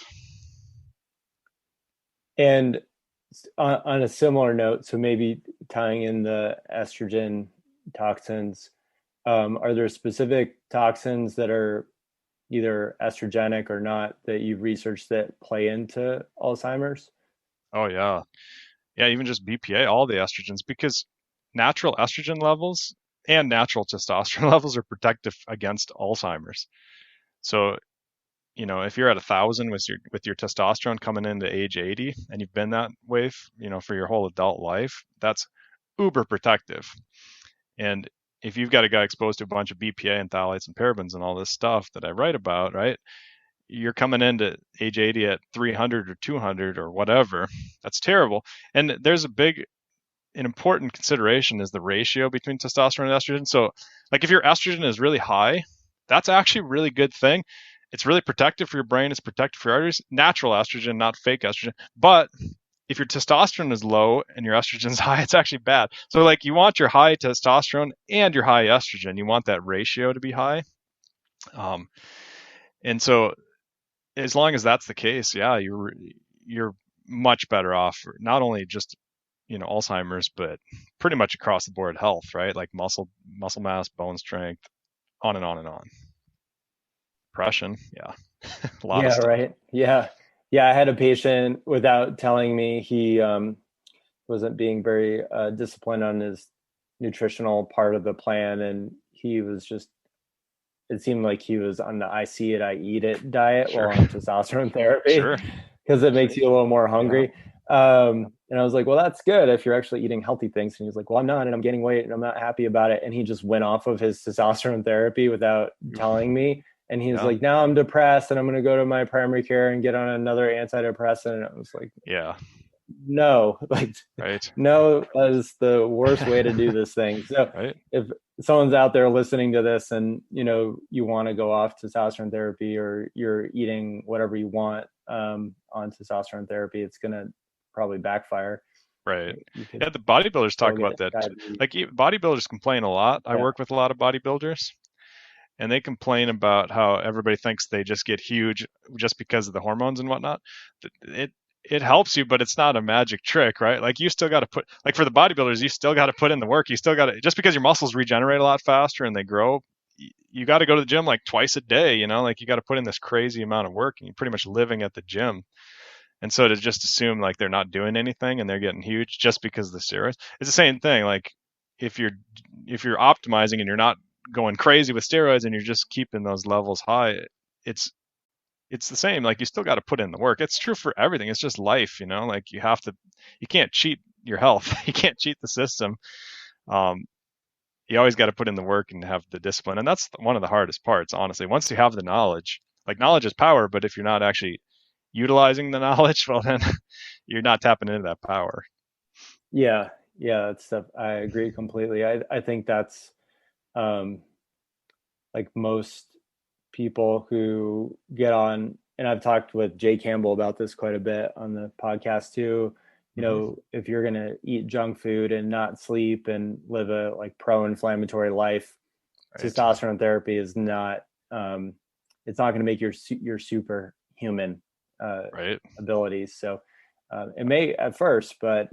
And on a similar note, so maybe tying in the estrogen toxins, are there specific toxins that are either estrogenic or not that you've researched that play into Alzheimer's? Oh yeah. Yeah, even just BPA, all the estrogens, because natural estrogen levels and natural testosterone levels are protective against Alzheimer's. So, if you're at 1,000 with your testosterone coming into age 80 and you've been that way, for your whole adult life, that's uber protective. And if you've got a guy exposed to a bunch of BPA and phthalates and parabens and all this stuff that I write about, right? You're coming into age 80 at 300 or 200 or whatever. That's terrible. And there's an important consideration is the ratio between testosterone and estrogen. So like if your estrogen is really high, that's actually a really good thing. It's really protective for your brain. It's protective for your arteries. Natural estrogen, not fake estrogen. But if your testosterone is low and your estrogen is high, it's actually bad. So like you want your high testosterone and your high estrogen. You want that ratio to be high. And so as long as that's the case, yeah, you're much better off, not only just Alzheimer's, but pretty much across the board health, right? Like muscle mass, bone strength, on and on and on. Depression, yeah, a lot of stuff. Right. Yeah. I had a patient, without telling me, he wasn't being very disciplined on his nutritional part of the plan, and he was just, it seemed like he was on the I see it, I eat it diet while on testosterone therapy, because it makes you a little more hungry. And I was like, well, that's good if you're actually eating healthy things. And he was like, well, I'm not, and I'm gaining weight and I'm not happy about it. And he just went off of his testosterone therapy without telling me. And he was like, now I'm depressed and I'm going to go to my primary care and get on another antidepressant. And I was like, no, no, that is the worst way to do this thing. So if someone's out there listening to this and, you want to go off testosterone therapy, or you're eating whatever you want on testosterone therapy, it's going to probably backfire. Right. Yeah, the bodybuilders talk about that. Like bodybuilders complain a lot. I work with a lot of bodybuilders, and they complain about how everybody thinks they just get huge just because of the hormones and whatnot. It helps you, but it's not a magic trick, right? Like you still got to for the bodybuilders, you still got to put in the work. You still got to, just because your muscles regenerate a lot faster and they grow, you got to go to the gym like twice a day, like you got to put in this crazy amount of work, and you're pretty much living at the gym. And so to just assume like they're not doing anything and they're getting huge just because of the steroids, it's the same thing. Like if you're optimizing and you're not going crazy with steroids and you're just keeping those levels high, it's the same. Like you still got to put in the work. It's true for everything. It's just life, like you can't cheat your health. You can't cheat the system. You always got to put in the work and have the discipline. And that's one of the hardest parts, honestly. Once you have the knowledge, like knowledge is power, but if you're not actually utilizing the knowledge, well, then you're not tapping into that power. Yeah. That's stuff. I agree completely. I think that's like most people who get on, and I've talked with Jay Campbell about this quite a bit on the podcast too. If you're going to eat junk food and not sleep and live a like pro-inflammatory life, testosterone therapy is not, it's not going to make your superhuman abilities. So it may at first, but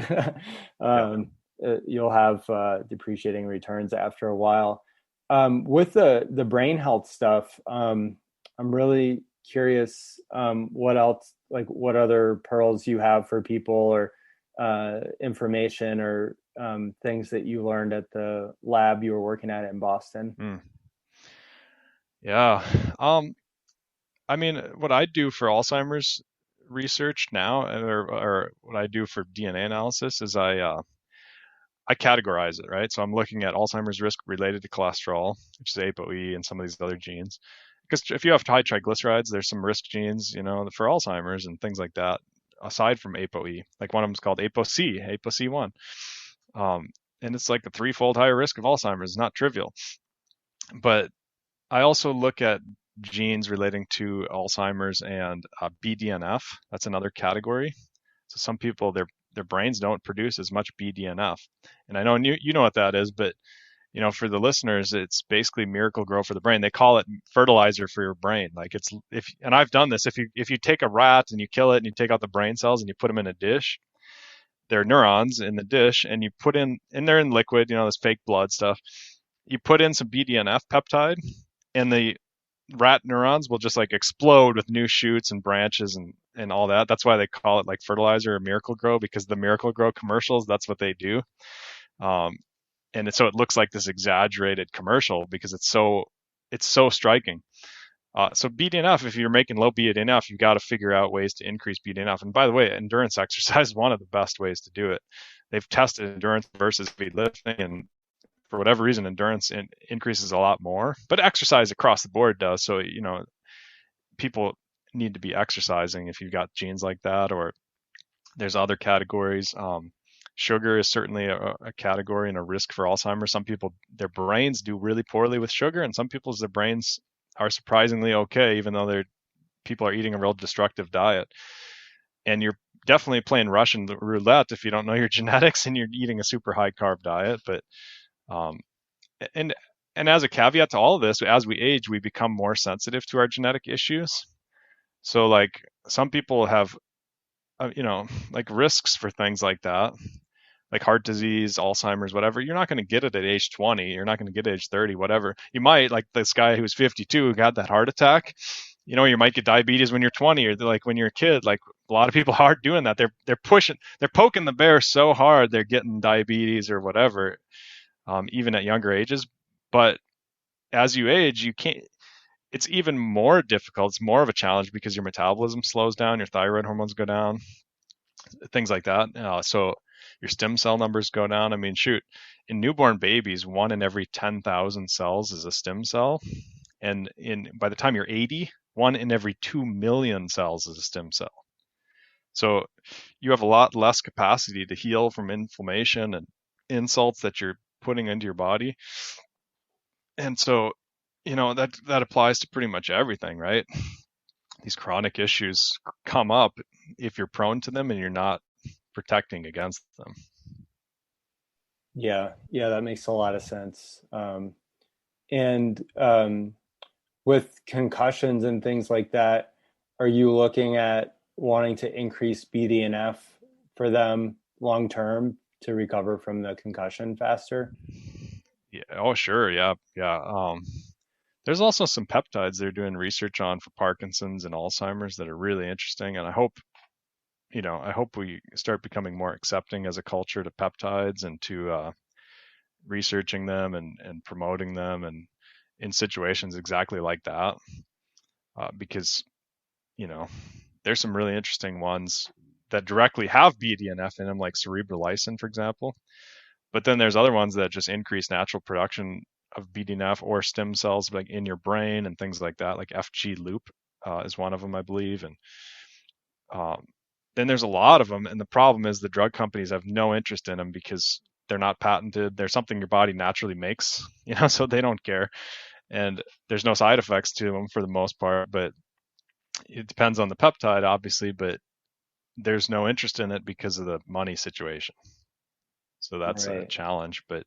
you'll have depreciating returns after a while. With the brain health stuff, I'm really curious what else, like what other pearls you have for people, or information, or things that you learned at the lab you were working at in Boston. Yeah. I mean, what I do for Alzheimer's research now, or what I do for DNA analysis, is I categorize it, right? So I'm looking at Alzheimer's risk related to cholesterol, which is ApoE and some of these other genes. Because if you have high triglycerides, there's some risk genes, for Alzheimer's and things like that, aside from ApoE. Like one of them is called ApoC1. And it's like a 3-fold higher risk of Alzheimer's. It's not trivial. But I also look at genes relating to Alzheimer's and Bdnf. That's another category. So some people, their brains don't produce as much Bdnf. And I know you know what that is, but for the listeners, it's basically Miracle-Gro for the brain. They call it fertilizer for your brain. Like and I've done this. If you take a rat and you kill it and you take out the brain cells and you put them in a dish, they're neurons in the dish, and you put in, and they're in liquid, this fake blood stuff. You put in some Bdnf peptide, and the rat neurons will just like explode with new shoots and branches and all that. That's why they call it like fertilizer or Miracle-Gro, because the Miracle-Gro commercials, that's what they do. And so it looks like this exaggerated commercial because it's so striking. So BDNF, if you're making low BDNF, you've got to figure out ways to increase BDNF. And by the way, endurance exercise is one of the best ways to do it. They've tested endurance versus heavy lifting, and for whatever reason, endurance increases a lot more. But exercise across the board does. So, people need to be exercising if you've got genes like that, or there's other categories. Sugar is certainly a category and a risk for Alzheimer's. Some people, their brains do really poorly with sugar, and some people's their brains are surprisingly okay, even though people are eating a real destructive diet. And you're definitely playing Russian roulette if you don't know your genetics and you're eating a super high carb diet. But and as a caveat to all of this, as we age, we become more sensitive to our genetic issues. So like some people have, like risks for things like that, like heart disease, Alzheimer's, whatever. You're not going to get it at age 20. You're not going to get it at age 30, whatever. You might, like this guy who was 52 who got that heart attack. You might get diabetes when you're 20, or like when you're a kid. Like a lot of people aren't doing that. They're poking the bear so hard they're getting diabetes or whatever, even at younger ages. But as you age, you can't. It's even more difficult. It's more of a challenge because your metabolism slows down, your thyroid hormones go down, things like that. So your stem cell numbers go down. I mean, shoot, in newborn babies, 1 in every 10,000 cells is a stem cell. And by the time you're 80, 1 in every 2 million cells is a stem cell. So you have a lot less capacity to heal from inflammation and insults that you're putting into your body. And so, that applies to pretty much everything, right? These chronic issues come up if you're prone to them and you're not protecting against them. Yeah, that makes a lot of sense. And with concussions and things like that, are you looking at wanting to increase BDNF for them long term to recover from the concussion faster? Yeah. Oh, sure. Yeah. There's also some peptides they're doing research on for Parkinson's and Alzheimer's that are really interesting. And I hope we start becoming more accepting as a culture to peptides and to researching them and promoting them, and in situations exactly like that. Because, there's some really interesting ones that directly have BDNF in them, like cerebrolysin, for example. But then there's other ones that just increase natural production of BDNF or stem cells like in your brain and things like that, like FG loop is one of them, I believe. And then there's a lot of them. And the problem is the drug companies have no interest in them because they're not patented. They're something your body naturally makes, so they don't care. And there's no side effects to them for the most part, but it depends on the peptide, obviously, but there's no interest in it because of the money situation. So that's right. A challenge. But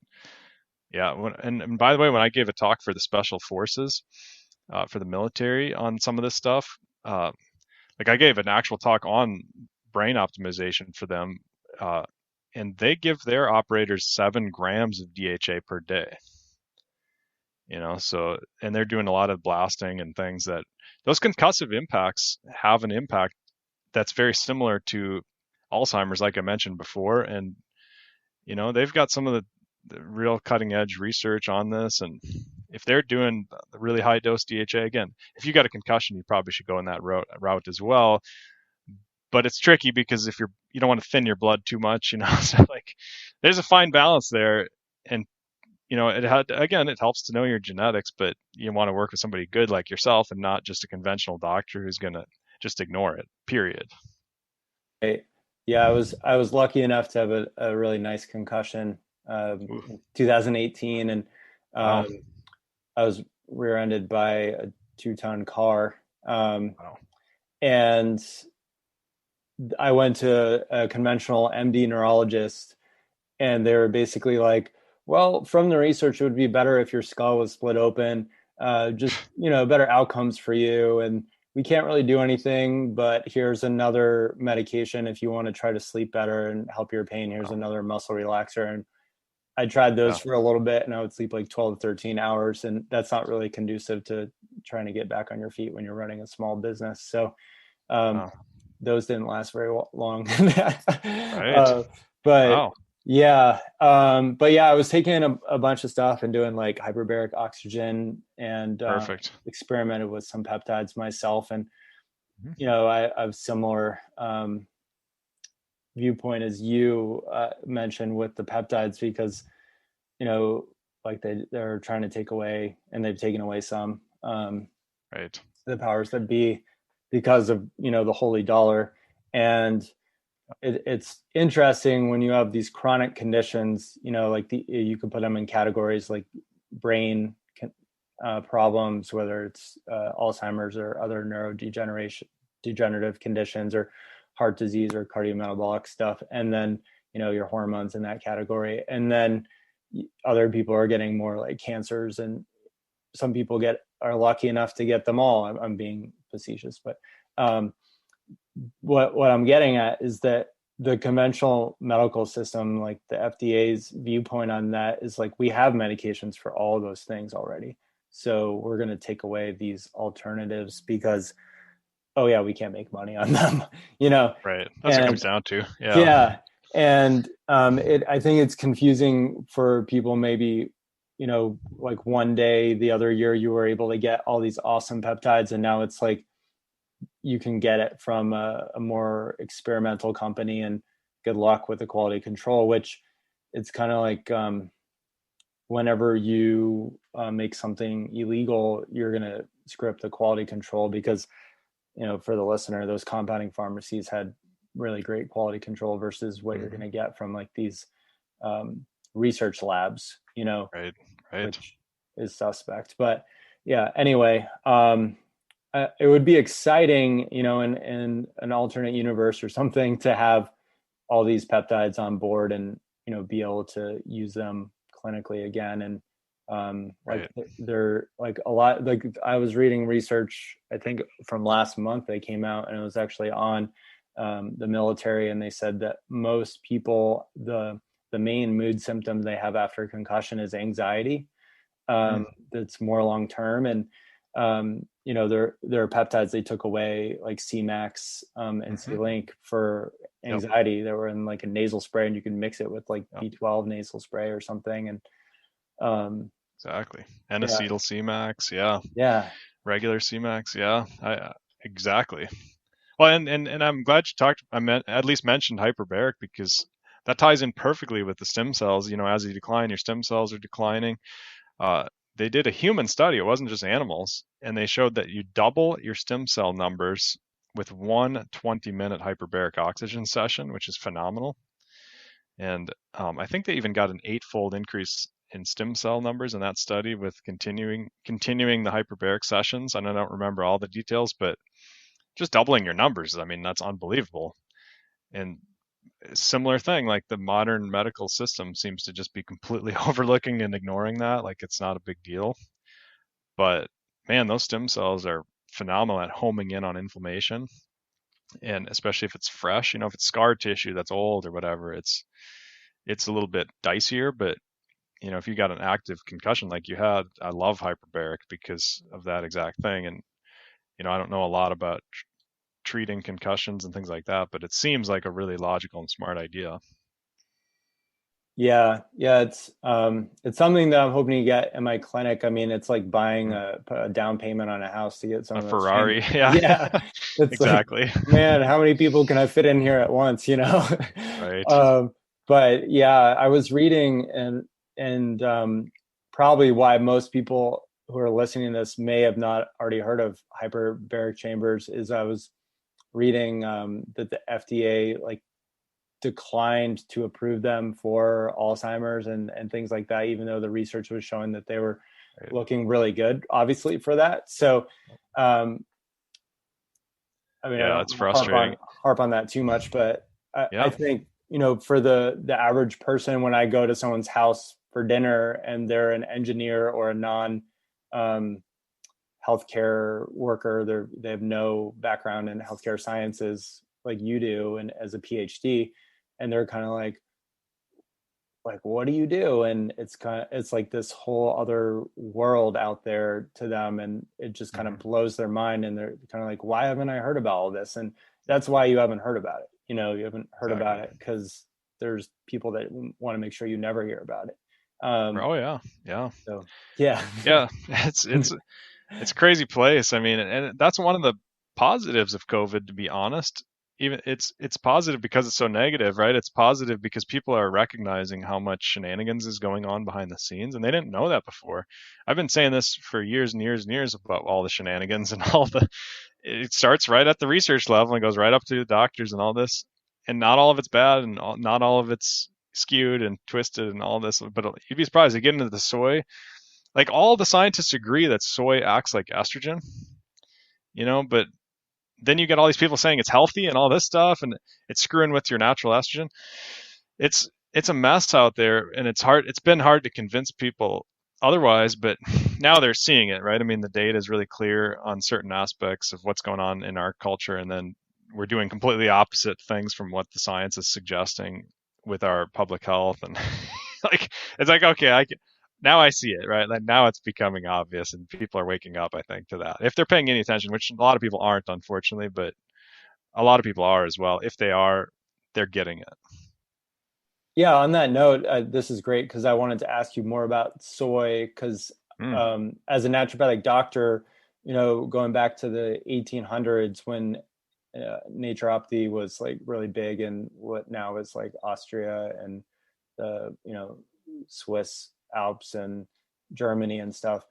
yeah, and by the way, when I gave a talk for the Special Forces, for the military on some of this stuff, like I gave an actual talk on brain optimization for them, and they give their operators 7 grams of DHA per day. So, and they're doing a lot of blasting and things that those concussive impacts have an impact that's very similar to Alzheimer's, like I mentioned before. And, they've got some of the real cutting edge research on this. And if they're doing the really high dose DHA, again, if you got a concussion, you probably should go in that route as well. But it's tricky because if you don't want to thin your blood too much, so like there's a fine balance there. And it helps to know your genetics, but you want to work with somebody good like yourself and not just a conventional doctor who's going to just ignore it, period. Right. Yeah, I was lucky enough to have a really nice concussion in 2018, and Wow. I was rear-ended by a 2-ton car. Wow. And I went to a conventional MD neurologist, and they were basically like, well, from the research, it would be better if your skull was split open, just, better outcomes for you. And we can't really do anything, but here's another medication if you want to try to sleep better and help your pain. Here's another muscle relaxer. And I tried those for a little bit, and I would sleep like 12 to 13 hours. And that's not really conducive to trying to get back on your feet when you're running a small business. So those didn't last very long. Right. But wow. Yeah. But yeah, I was taking a bunch of stuff and doing like hyperbaric oxygen and Perfect. experimented with some peptides myself. And, Mhm. I have similar viewpoint as you mentioned with the peptides because, like they're trying to take away, and they've taken away some, Right. the powers that be because of, the holy dollar. And it's interesting when you have these chronic conditions, like you could put them in categories like brain problems, whether it's Alzheimer's or other degenerative conditions, or heart disease or cardiometabolic stuff, and then your hormones in that category, and then other people are getting more like cancers, and some people are lucky enough to get them all. I'm being facetious, but what I'm getting at is that the conventional medical system, like the FDA's viewpoint on that, is like we have medications for all of those things already. So we're going to take away these alternatives because, oh yeah, we can't make money on them, Right. That's what it comes and down to. Yeah. yeah, and I think it's confusing for people. Maybe, like one day the other year you were able to get all these awesome peptides, and now it's like you can get it from a more experimental company, and good luck with the quality control, which it's kind of like whenever you make something illegal, you're going to screw up the quality control because, for the listener, those compounding pharmacies had really great quality control versus what you're going to get from like these research labs, Right. Right. which is suspect. But yeah, anyway, it would be exciting, in an alternate universe or something, to have all these peptides on board and, be able to use them clinically again. And like Right. they're like a lot, like I was reading research, I think from last month they came out, and it was actually on the military, and they said that most people, the main mood symptom they have after concussion is anxiety. That's more long term, and there are peptides they took away, like C-Max and C-Link, for Yep. anxiety. They were in like a nasal spray, and you can mix it with like Yep. B12 nasal spray or something. And Exactly. And yeah, acetyl C-Max. Yeah. yeah, Regular C-Max. Yeah. Exactly. Well, and I'm glad you at least mentioned hyperbaric, because that ties in perfectly with the stem cells. As you decline, your stem cells are declining. Uh, they did a human study. It wasn't just animals, and they showed that you double your stem cell numbers with one 20-minute hyperbaric oxygen session, which is phenomenal. And I think they even got an 8-fold increase in stem cell numbers in that study with continuing the hyperbaric sessions. And I don't remember all the details, but just doubling your numbers, I mean, that's unbelievable. And similar thing, like the modern medical system seems to just be completely overlooking and ignoring that, like it's not a big deal. But man, those stem cells are phenomenal at homing in on inflammation, and especially if it's fresh, if it's scar tissue that's old or whatever, it's a little bit dicier. But if you got an active concussion like you had, I love hyperbaric because of that exact thing. And I don't know a lot about treating concussions and things like that, but it seems like a really logical and smart idea. yeah. It's something that I'm hoping to get in my clinic. I mean, it's like buying a down payment on a house to get some A of those Ferrari, changes. yeah. Yeah, it's like, Exactly. man, how many people can I fit in here at once? Right. But yeah, I was reading, and probably why most people who are listening to this may have not already heard of hyperbaric chambers is I was reading that the FDA like declined to approve them for Alzheimer's and things like that, even though the research was showing that they were Right. looking really good, obviously, for that. So, I mean, I Yeah, don't it's want to frustrating. harp on that too much, but I Yeah. think, for the average person, when I go to someone's house for dinner and they're an engineer or a non healthcare worker, they have no background in healthcare sciences like you do, and as a PhD, and they're kind of like, what do you do? And it's like this whole other world out there to them, and it just kind of blows their mind, and they're kind of like, why haven't I heard about all this? And that's why you haven't heard about it. You haven't heard about Exactly. it because there's people that want to make sure you never hear about it. Oh yeah, yeah, So yeah. yeah. It's a crazy place. I mean, and that's one of the positives of COVID, to be honest. Even it's positive because it's so negative, right? It's positive because people are recognizing how much shenanigans is going on behind the scenes, and they didn't know that before. I've been saying this for years and years and years about all the shenanigans and all the. It starts right at the research level and goes right up to the doctors and all this, and not all of it's bad and not all of it's skewed and twisted and all this. But you'd be surprised to get into the soy. Like all the scientists agree that soy acts like estrogen, but then you get all these people saying it's healthy and all this stuff, and it's screwing with your natural estrogen. It's a mess out there, and it's hard. It's been hard to convince people otherwise, but now they're seeing it, right? I mean, the data is really clear on certain aspects of what's going on in our culture, and then we're doing completely opposite things from what the science is suggesting with our public health, and it's like okay, now I see it, right? Like now it's becoming obvious, and people are waking up, I think, to that. If they're paying any attention, which a lot of people aren't, unfortunately, but a lot of people are as well. If they are, they're getting it. Yeah, on that note, this is great because I wanted to ask you more about soy because as a naturopathic doctor, going back to the 1800s when naturopathy was like really big in what now is like Austria and the, Swiss Alps and Germany and stuff.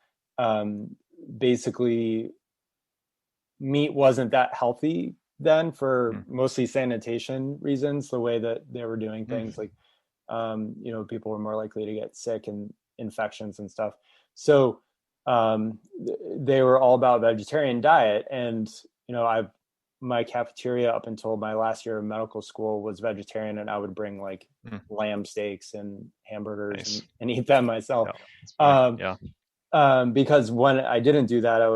Basically, meat wasn't that healthy then for mostly sanitation reasons, the way that they were doing things. Like, people were more likely to get sick and infections and stuff. So they were all about vegetarian diet. And, my cafeteria up until my last year of medical school was vegetarian, and I would bring like lamb steaks and hamburgers and eat them myself. Because when I didn't do that, I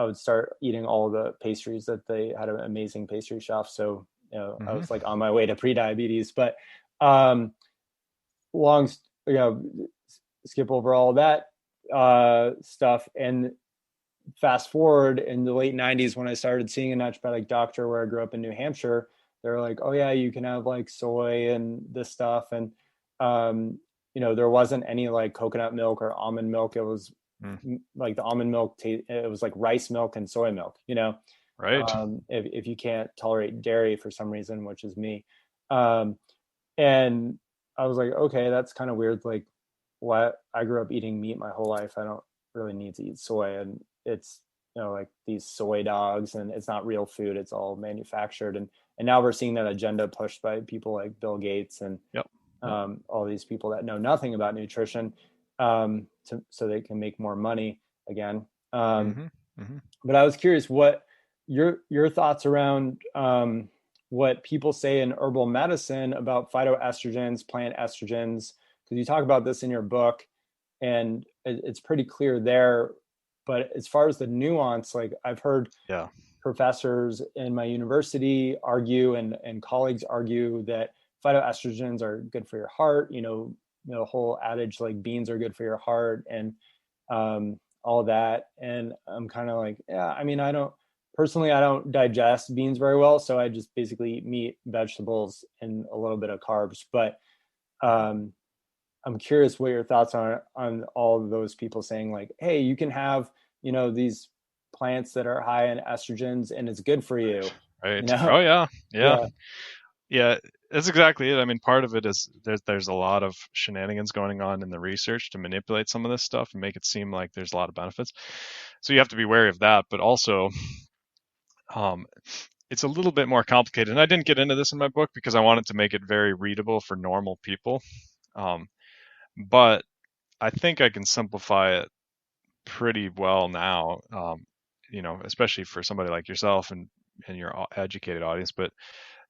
would start eating all the pastries that they had an amazing pastry chef. So, I was like on my way to pre-diabetes, but skip over all that stuff and fast forward in the late 90s when I started seeing a naturopathic doctor where I grew up in New Hampshire. They were like, oh yeah, you can have like soy and this stuff. And, there wasn't any like coconut milk or almond milk. It was like the almond milk, it was like rice milk and soy milk, Right. If you can't tolerate dairy for some reason, which is me. And I was like, okay, that's kind of weird. Like what I grew up eating meat my whole life. I don't really need to eat soy. And it's, like these soy dogs, and it's not real food. It's all manufactured. And now we're seeing that agenda pushed by people like Bill Gates and all these people that know nothing about nutrition, so they can make more money again. But I was curious what your thoughts around what people say in herbal medicine about phytoestrogens, plant estrogens, because you talk about this in your book, and it's pretty clear there. But as far as the nuance, like I've heard professors in my university argue and colleagues argue that phytoestrogens are good for your heart, the whole adage like beans are good for your heart and all that. And I'm kind of like, I mean, I don't digest beans very well. So I just basically eat meat, vegetables, and a little bit of carbs. But I'm curious what your thoughts are on all of those people saying like, hey, you can have, these plants that are high in estrogens and it's good for you. Right. Oh yeah. That's exactly it. I mean, part of it is there's a lot of shenanigans going on in the research to manipulate some of this stuff and make it seem like there's a lot of benefits. So you have to be wary of that. But also, it's a little bit more complicated. And I didn't get into this in my book because I wanted to make it very readable for normal people. But I think I can simplify it pretty well now, especially for somebody like yourself and your educated audience. But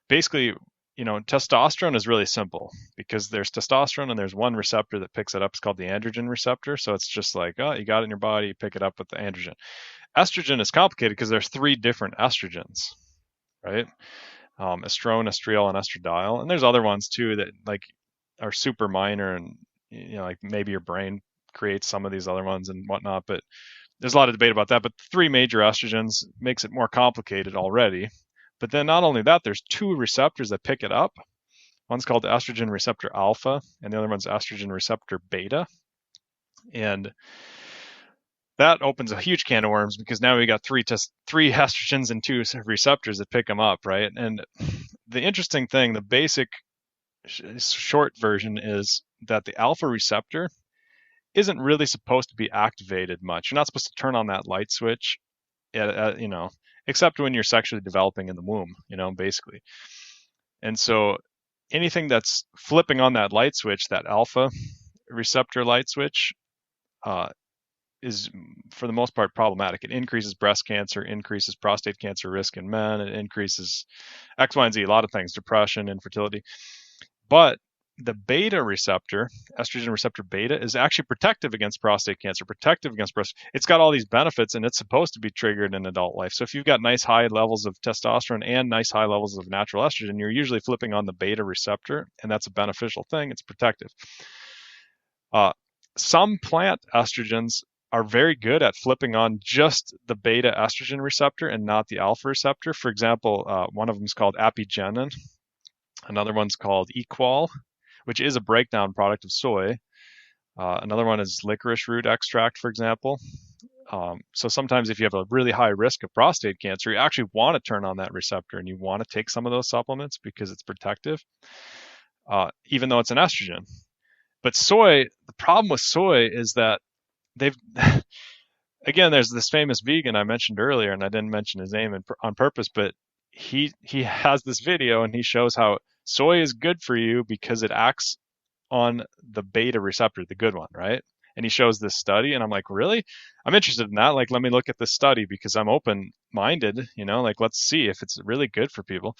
basically, testosterone is really simple because there's testosterone and there's one receptor that picks it up. It's called the androgen receptor. So it's just like, oh, you got it in your body, you pick it up with the androgen. Estrogen is complicated because there's 3 different estrogens, right? Estrone, estriol, and estradiol. And there's other ones too that like are super minor and, like maybe your brain creates some of these other ones and whatnot, but there's a lot of debate about that. But 3 major estrogens makes it more complicated already. But then not only that, there's 2 receptors that pick it up. One's called estrogen receptor alpha, and the other one's estrogen receptor beta. And that opens a huge can of worms because now we got three estrogens and 2 receptors that pick them up, right? And the interesting thing, the basic short version is that the alpha receptor isn't really supposed to be activated much. You're not supposed to turn on that light switch, except when you're sexually developing in the womb, basically. And so anything that's flipping on that light switch, that alpha receptor light switch, is for the most part problematic. It increases breast cancer, increases prostate cancer risk in men, it increases X, Y, and Z, a lot of things, depression, infertility. But the beta receptor, estrogen receptor beta, is actually protective against prostate cancer, protective against breast. It's got all these benefits, and it's supposed to be triggered in adult life. So if you've got nice high levels of testosterone and nice high levels of natural estrogen, you're usually flipping on the beta receptor, and that's a beneficial thing. It's protective. Some plant estrogens are very good at flipping on just the beta estrogen receptor and not the alpha receptor. For example, one of them is called epidemic. Another one's called equal, which is a breakdown product of soy. Another one is licorice root extract, for example. So sometimes if you have a really high risk of prostate cancer, you actually want to turn on that receptor and you want to take some of those supplements because it's protective, even though it's an estrogen. But soy, the problem with soy is that again, there's this famous vegan I mentioned earlier, and I didn't mention his name on purpose, but he has this video and he shows how soy is good for you because it acts on the beta receptor, the good one, right? And he shows this study, and I'm like, really? I'm interested in that. Like, let me look at this study because I'm open-minded, like, let's see if it's really good for people.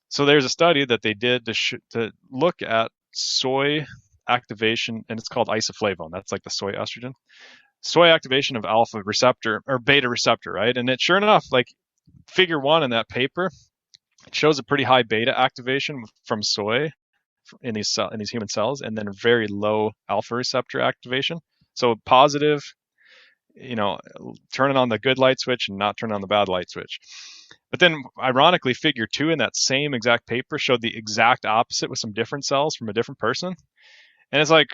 So there's a study that they did to look at soy activation, and it's called isoflavone. That's like the soy estrogen. Soy activation of alpha receptor or beta receptor, right? And it sure enough, like figure 1 in that paper, it shows a pretty high beta activation from soy in these human cells, and then a very low alpha receptor activation. So positive, turning on the good light switch and not turning on the bad light switch. But then, ironically, figure 2 in that same exact paper showed the exact opposite with some different cells from a different person. And it's like,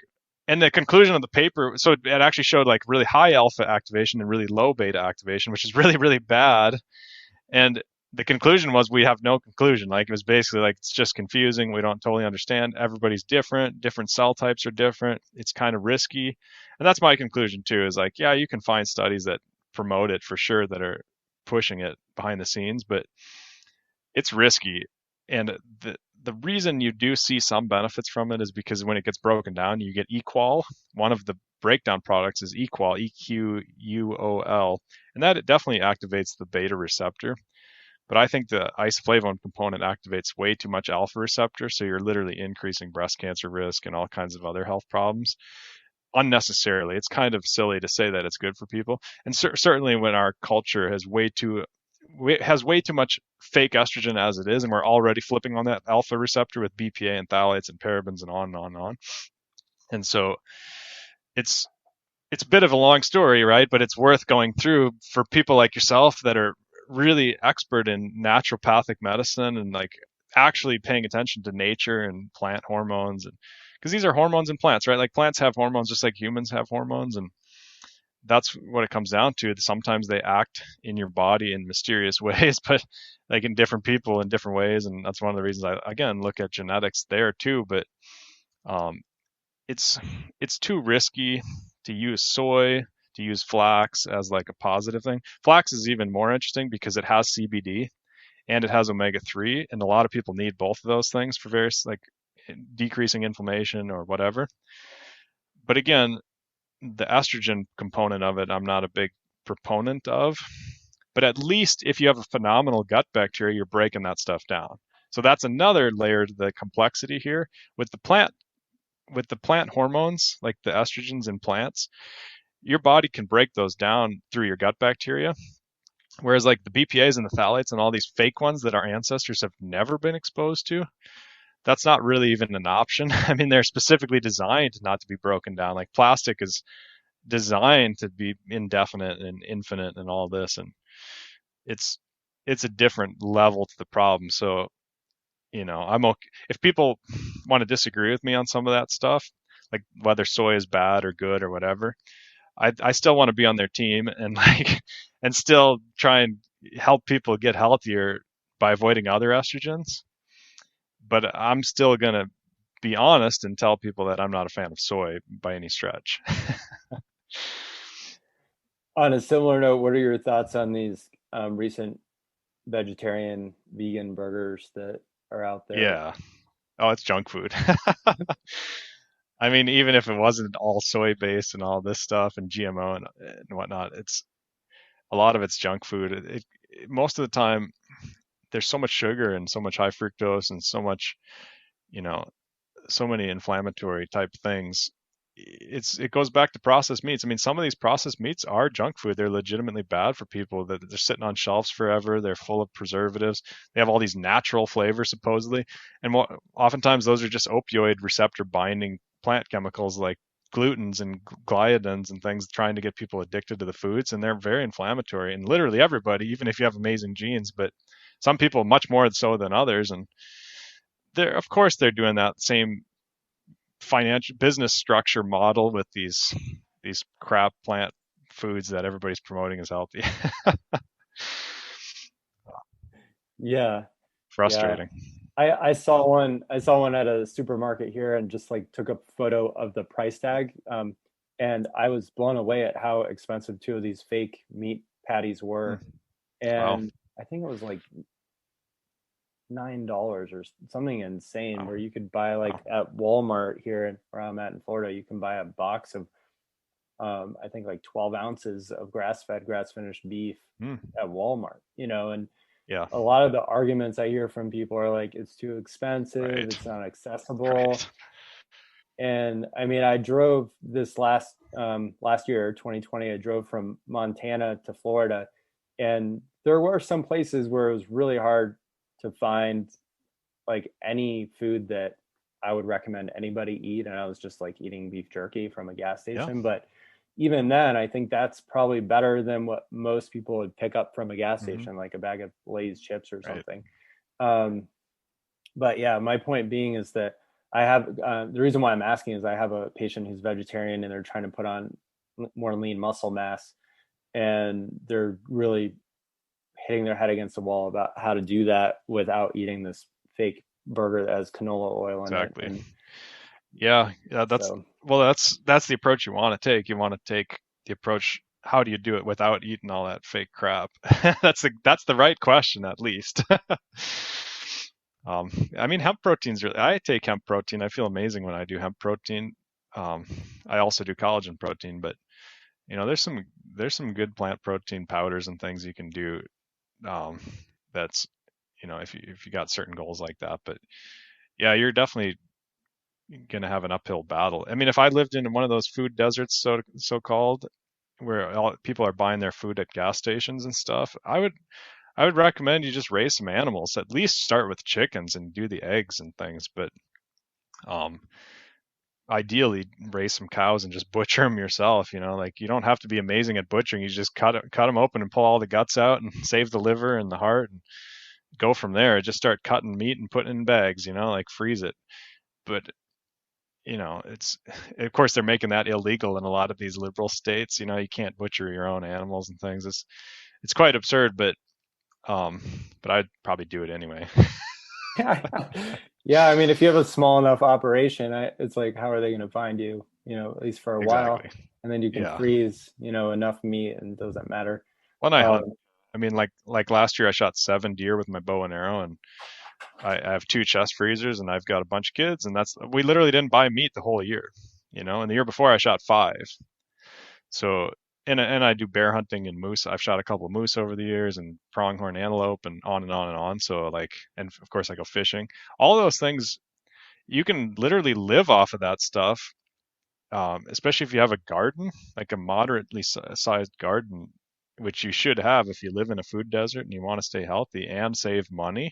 and the conclusion of the paper, so it actually showed like really high alpha activation and really low beta activation, which is really, really bad. And the conclusion was we have no conclusion. Like it was basically like, it's just confusing. We don't totally understand. Everybody's different. Different cell types are different. It's kind of risky. And that's my conclusion too, is like, yeah, you can find studies that promote it for sure, that are pushing it behind the scenes, but it's risky. And the reason you do see some benefits from it is because when it gets broken down, you get equal. One of the breakdown products is equal, EQUOL, and that it definitely activates the beta receptor. But I think the isoflavone component activates way too much alpha receptor, so you're literally increasing breast cancer risk and all kinds of other health problems unnecessarily. It's kind of silly to say that it's good for people, and certainly when our culture has way too much fake estrogen as it is, and we're already flipping on that alpha receptor with BPA and phthalates and parabens and on and on and on. And so it's a bit of a long story, right? But it's worth going through for people like yourself that are really expert in naturopathic medicine and like actually paying attention to nature and plant hormones, and because these are hormones in plants, right? Like plants have hormones just like humans have hormones, and that's what it comes down to. Sometimes they act in your body in mysterious ways, but like in different people in different ways. And that's one of the reasons I, again, look at genetics there too. But it's too risky to use soy, to use flax as like a positive thing. Flax is even more interesting because it has CBD and it has omega-3. And a lot of people need both of those things for various, like decreasing inflammation or whatever. But again, the estrogen component of it, I'm not a big proponent of, but at least if you have a phenomenal gut bacteria, you're breaking that stuff down. So that's another layer to the complexity here with the plant hormones, like the estrogens in plants. Your body can break those down through your gut bacteria. Whereas like the BPAs and the phthalates and all these fake ones that our ancestors have never been exposed to, that's not really even an option. I mean, they're specifically designed not to be broken down. Like plastic is designed to be indefinite and infinite and all this. And it's a different level to the problem. So I'm okay if people want to disagree with me on some of that stuff, like whether soy is bad or good or whatever. I still want to be on their team and and still try and help people get healthier by avoiding other estrogens. But I'm still gonna be honest and tell people that I'm not a fan of soy by any stretch. On a similar note, what are your thoughts on these recent vegetarian vegan burgers that are out there? Yeah. Oh, it's junk food. I mean, even if it wasn't all soy based and all this stuff and GMO and whatnot, it's a lot of it's junk food. Most of the time, there's so much sugar and so much high fructose and so much, you know, so many inflammatory type things. It goes back to processed meats. I mean, some of these processed meats are junk food. They're legitimately bad for people. That they're sitting on shelves forever. They're full of preservatives. They have all these natural flavors supposedly, and oftentimes those are just opioid receptor binding plant chemicals like glutens and gliadins and things trying to get people addicted to the foods, and they're very inflammatory. And literally everybody, even if you have amazing genes, but some people much more so than others, and they're of course they're doing that same financial business structure model with these crap plant foods that everybody's promoting as healthy. Yeah, yeah. Frustrating. I saw one at a supermarket here and just like took a photo of the price tag. And I was blown away at how expensive two of these fake meat patties were. Wow. And I think it was like $9 or something insane, Wow. where you could buy like Wow. at Walmart here where I'm at in Florida, you can buy a box of I think like 12 ounces of grass-fed, grass-finished beef Mm. at Walmart, and Yeah. a lot of the arguments I hear from people are like, it's too expensive, Right. it's not accessible. Right. And I mean, I drove this last year, 2020, I drove from Montana to Florida, and there were some places where it was really hard to find like any food that I would recommend anybody eat. And I was just like eating beef jerky from a gas Yeah. station. But even then, I think that's probably better than what most people would pick up from a gas Hmm. station, like a bag of Lay's chips or Right. something. Um, but yeah, my point being is that I have the reason why I'm asking is I have a patient who's vegetarian and they're trying to put on more lean muscle mass, and they're really hitting their head against the wall about how to do that without eating this fake burger that has canola oil in it. Exactly. And Yeah. Yeah. so, That's the approach you want to take. You want to take the approach. How do you do it without eating all that fake crap? That's the right question, at least. I mean, hemp protein's really. I take hemp protein. I feel amazing when I do hemp protein. Um, I also do collagen protein, but there's some good plant protein powders and things you can do. Um, that's if you got certain goals like that. But yeah, you're definitely gonna have an uphill battle. I mean, if I lived in one of those food deserts, so called, where all people are buying their food at gas stations and stuff, I would recommend you just raise some animals. At least start with chickens and do the eggs and things. But um, ideally, raise some cows and just butcher them yourself. Like you don't have to be amazing at butchering. You just cut them open and pull all the guts out and save the liver and the heart and go from there. Just start cutting meat and putting it in bags. Like freeze it. But it's of course they're making that illegal in a lot of these liberal states. You can't butcher your own animals and things. It's quite absurd, but I'd probably do it anyway. yeah, yeah. I mean, if you have a small enough operation, it's like, how are they going to find you? At least for a while, Exactly. and then you can Yeah. freeze, enough meat, and it doesn't matter. When I hunt, Um, I mean, like last year, I shot 7 deer with my bow and arrow, and I have 2 chest freezers, and I've got a bunch of kids, and we literally didn't buy meat the whole year. And the year before, I shot 5. So, and I do bear hunting and moose. I've shot a couple of moose over the years and pronghorn antelope and on and on and on. So and of course I go fishing. All those things, you can literally live off of that stuff. Especially if you have a garden, like a moderately sized garden, which you should have if you live in a food desert and you want to stay healthy and save money.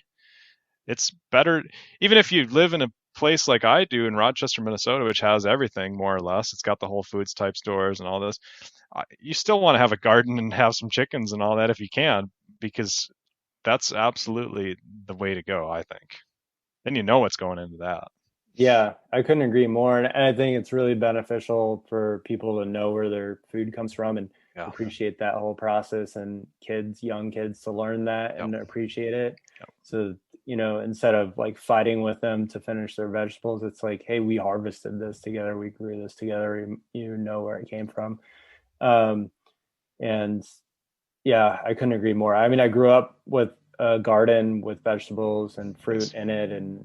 It's better, even if you live in a place like I do in Rochester, Minnesota, which has everything more or less. It's got the Whole Foods type stores and all this. You still want to have a garden and have some chickens and all that if you can, because that's absolutely the way to go, I think. then you know what's going into that. Yeah, I couldn't agree more. And I think it's really beneficial for people to know where their food comes from and Yeah. appreciate that whole process, and kids, young kids, to learn that Yep. and appreciate it. Yep. So, instead of like fighting with them to finish their vegetables, it's like, hey, we harvested this together. We grew this together. You know where it came from. Um, and yeah, I couldn't agree more. I mean, I grew up with a garden with vegetables and fruit in it, and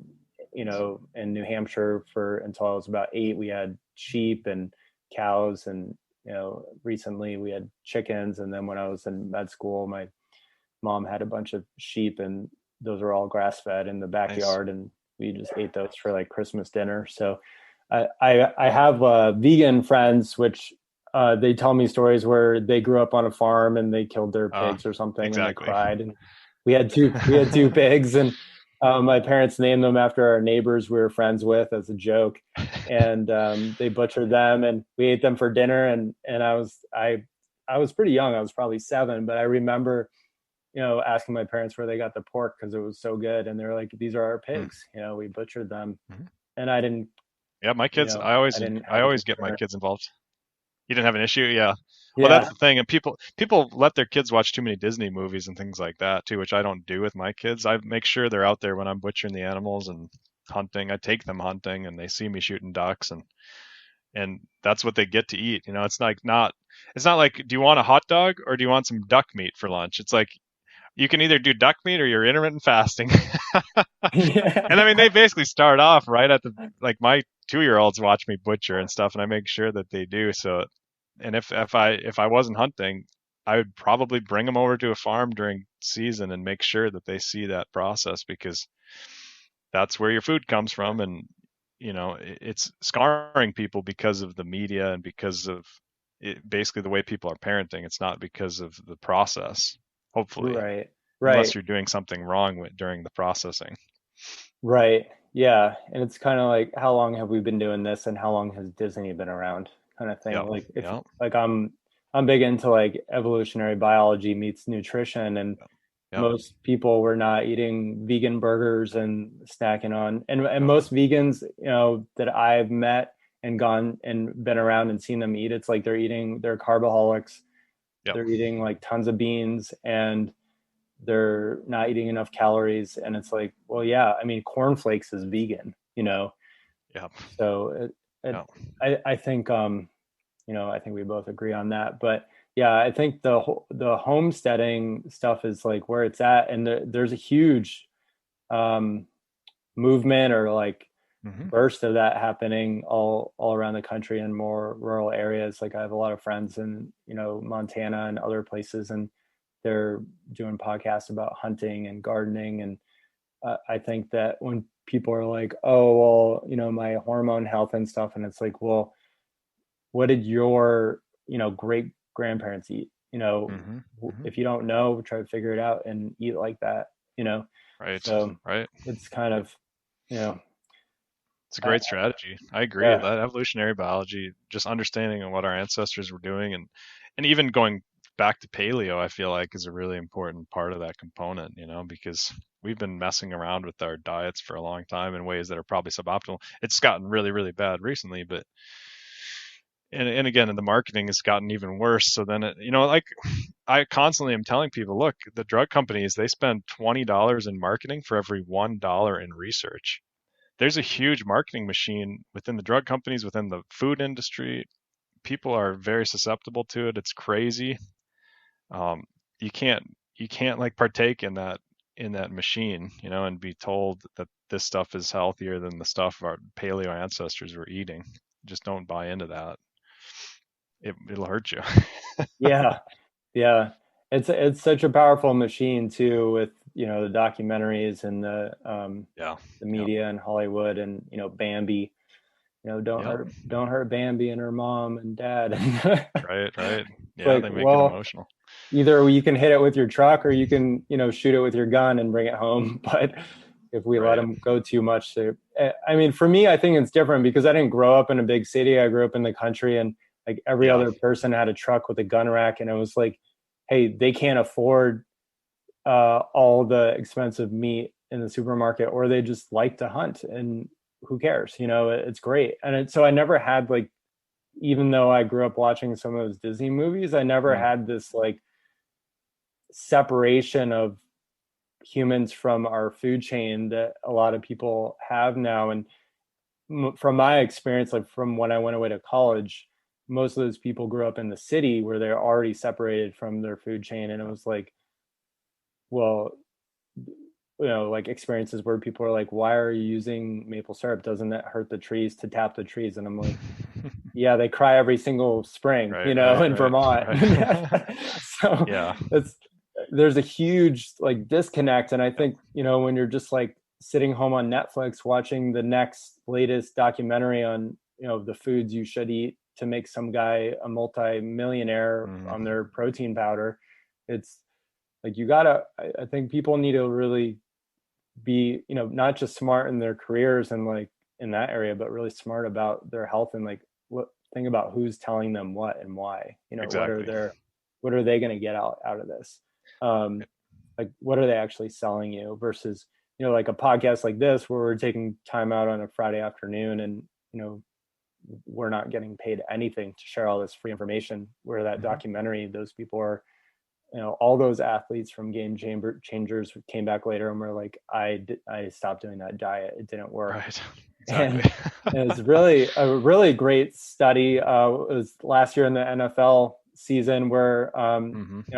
in New Hampshire for until I was about 8, we had sheep and cows, and recently we had chickens. And then when I was in med school, my mom had a bunch of sheep, and those are all grass fed in the Nice. backyard, and we just ate those for like Christmas dinner. So I have vegan friends, which they tell me stories where they grew up on a farm and they killed their pigs or something, and they Exactly. cried. And we had two pigs, and my parents named them after our neighbors we were friends with as a joke, and they butchered them, and we ate them for dinner. And I was pretty young. I was probably 7, but I remember asking my parents where they got the pork because it was so good, and they're like, "These are our pigs. We butchered them," and I didn't. Yeah, my kids. I I didn't have a always get my concern. kids involved. You didn't have an issue, yeah. Well, that's Yeah, the thing, and people let their kids watch too many Disney movies and things like that too, which I don't do with my kids. I make sure they're out there when I'm butchering the animals and hunting. I take them hunting, and they see me shooting ducks, and that's what they get to eat. It's not like, do you want a hot dog or do you want some duck meat for lunch? It's like you can either do duck meat or you're intermittent fasting. And I mean, yeah, they basically start off right at the like my 2-year-olds watch me butcher and stuff, and I make sure that they do. So, and if I wasn't hunting, I would probably bring them over to a farm during season and make sure that they see that process, because that's where your food comes from. And it's scarring people because of the media and because of basically the way people are parenting. It's not because of the process, hopefully, right, unless right, you're doing something wrong during the processing. right. Yeah, and it's kind of like, how long have we been doing this, and how long has Disney been around, kind of thing. Yep. Like, if Yep. like I'm big into like evolutionary biology meets nutrition, and Yep. most people were not eating vegan burgers and snacking on, and Yep. most vegans that I've met and gone and been around and seen them eat, it's like they're carboholics. Yep. They're eating like tons of beans, and they're not eating enough calories. And it's like, well, yeah, I mean, cornflakes is vegan. Yep. So Yep. I think I think we both agree on that. But yeah, I think the homesteading stuff is like where it's at, and there's a huge um, movement or like Hmm. burst of that happening all around the country in more rural areas. Like, I have a lot of friends in Montana and other places, and they're doing podcasts about hunting and gardening. And I think that when people are like, oh, well, my hormone health and stuff, and it's like, well, what did your great grandparents eat? Hmm. Hmm. If you don't know, try to figure it out and eat like that. Right. So Right. it's kind of you know It's a I, great strategy. I agree. yeah, That evolutionary biology, just understanding of what our ancestors were doing, and even going back to paleo, I feel like is a really important part of that component, because we've been messing around with our diets for a long time in ways that are probably suboptimal. It's gotten really, really bad recently, but and again, the marketing has gotten even worse. So then, like I constantly am telling people, look, the drug companies, they spend $20 in marketing for every $1 in research. There's a huge marketing machine within the drug companies, within the food industry. People are very susceptible to it. It's crazy. Um, you can't you can't like partake in that machine, and be told that this stuff is healthier than the stuff our paleo ancestors were eating. Just don't buy into that. It'll hurt you. yeah, yeah. It's such a powerful machine too, with the documentaries and Yeah. the Yep. media and Hollywood, and Bambi. Don't Yep. hurt Bambi and her mom and dad. Right. Right. It's Yeah. like, They make it well, emotional. either you can hit it with your truck, or you can shoot it with your gun and bring it home. But if we let Right. them go too much, I mean, for me, I think it's different because I didn't grow up in a big city. I grew up in the country, and like every Yeah. other person had a truck with a gun rack, and it was like, hey, they can't afford all the expensive meat in the supermarket, or they just like to hunt, and who cares? It's great. And so I never had like, even though I grew up watching some of those Disney movies, I never had this like separation of humans from our food chain that a lot of people have now. And from my experience, like from when I went away to college, most of those people grew up in the city where they're already separated from their food chain. And it was like, well, like experiences where people are like, why are you using maple syrup? Doesn't that hurt the trees to tap the trees? And I'm like, yeah, they cry every single spring, in Vermont. Right. So yeah, there's a huge like disconnect. And I think, when you're just like sitting home on Netflix watching the next latest documentary on, the foods you should eat to make some guy a multi-millionaire on their protein powder, it's like, I think people need to really be, not just smart in their careers and like in that area, but really smart about their health, and like think about who's telling them what and why. exactly. What are they going to get out of this? Like, what are they actually selling you versus, like a podcast like this where we're taking time out on a Friday afternoon and, we're not getting paid anything to share all this free information, where that documentary, those people are, all those athletes from Game Changers came back later and were like, I stopped doing that diet. It didn't work. Right. Exactly. And it was really a really great study. It was last year in the NFL season where, I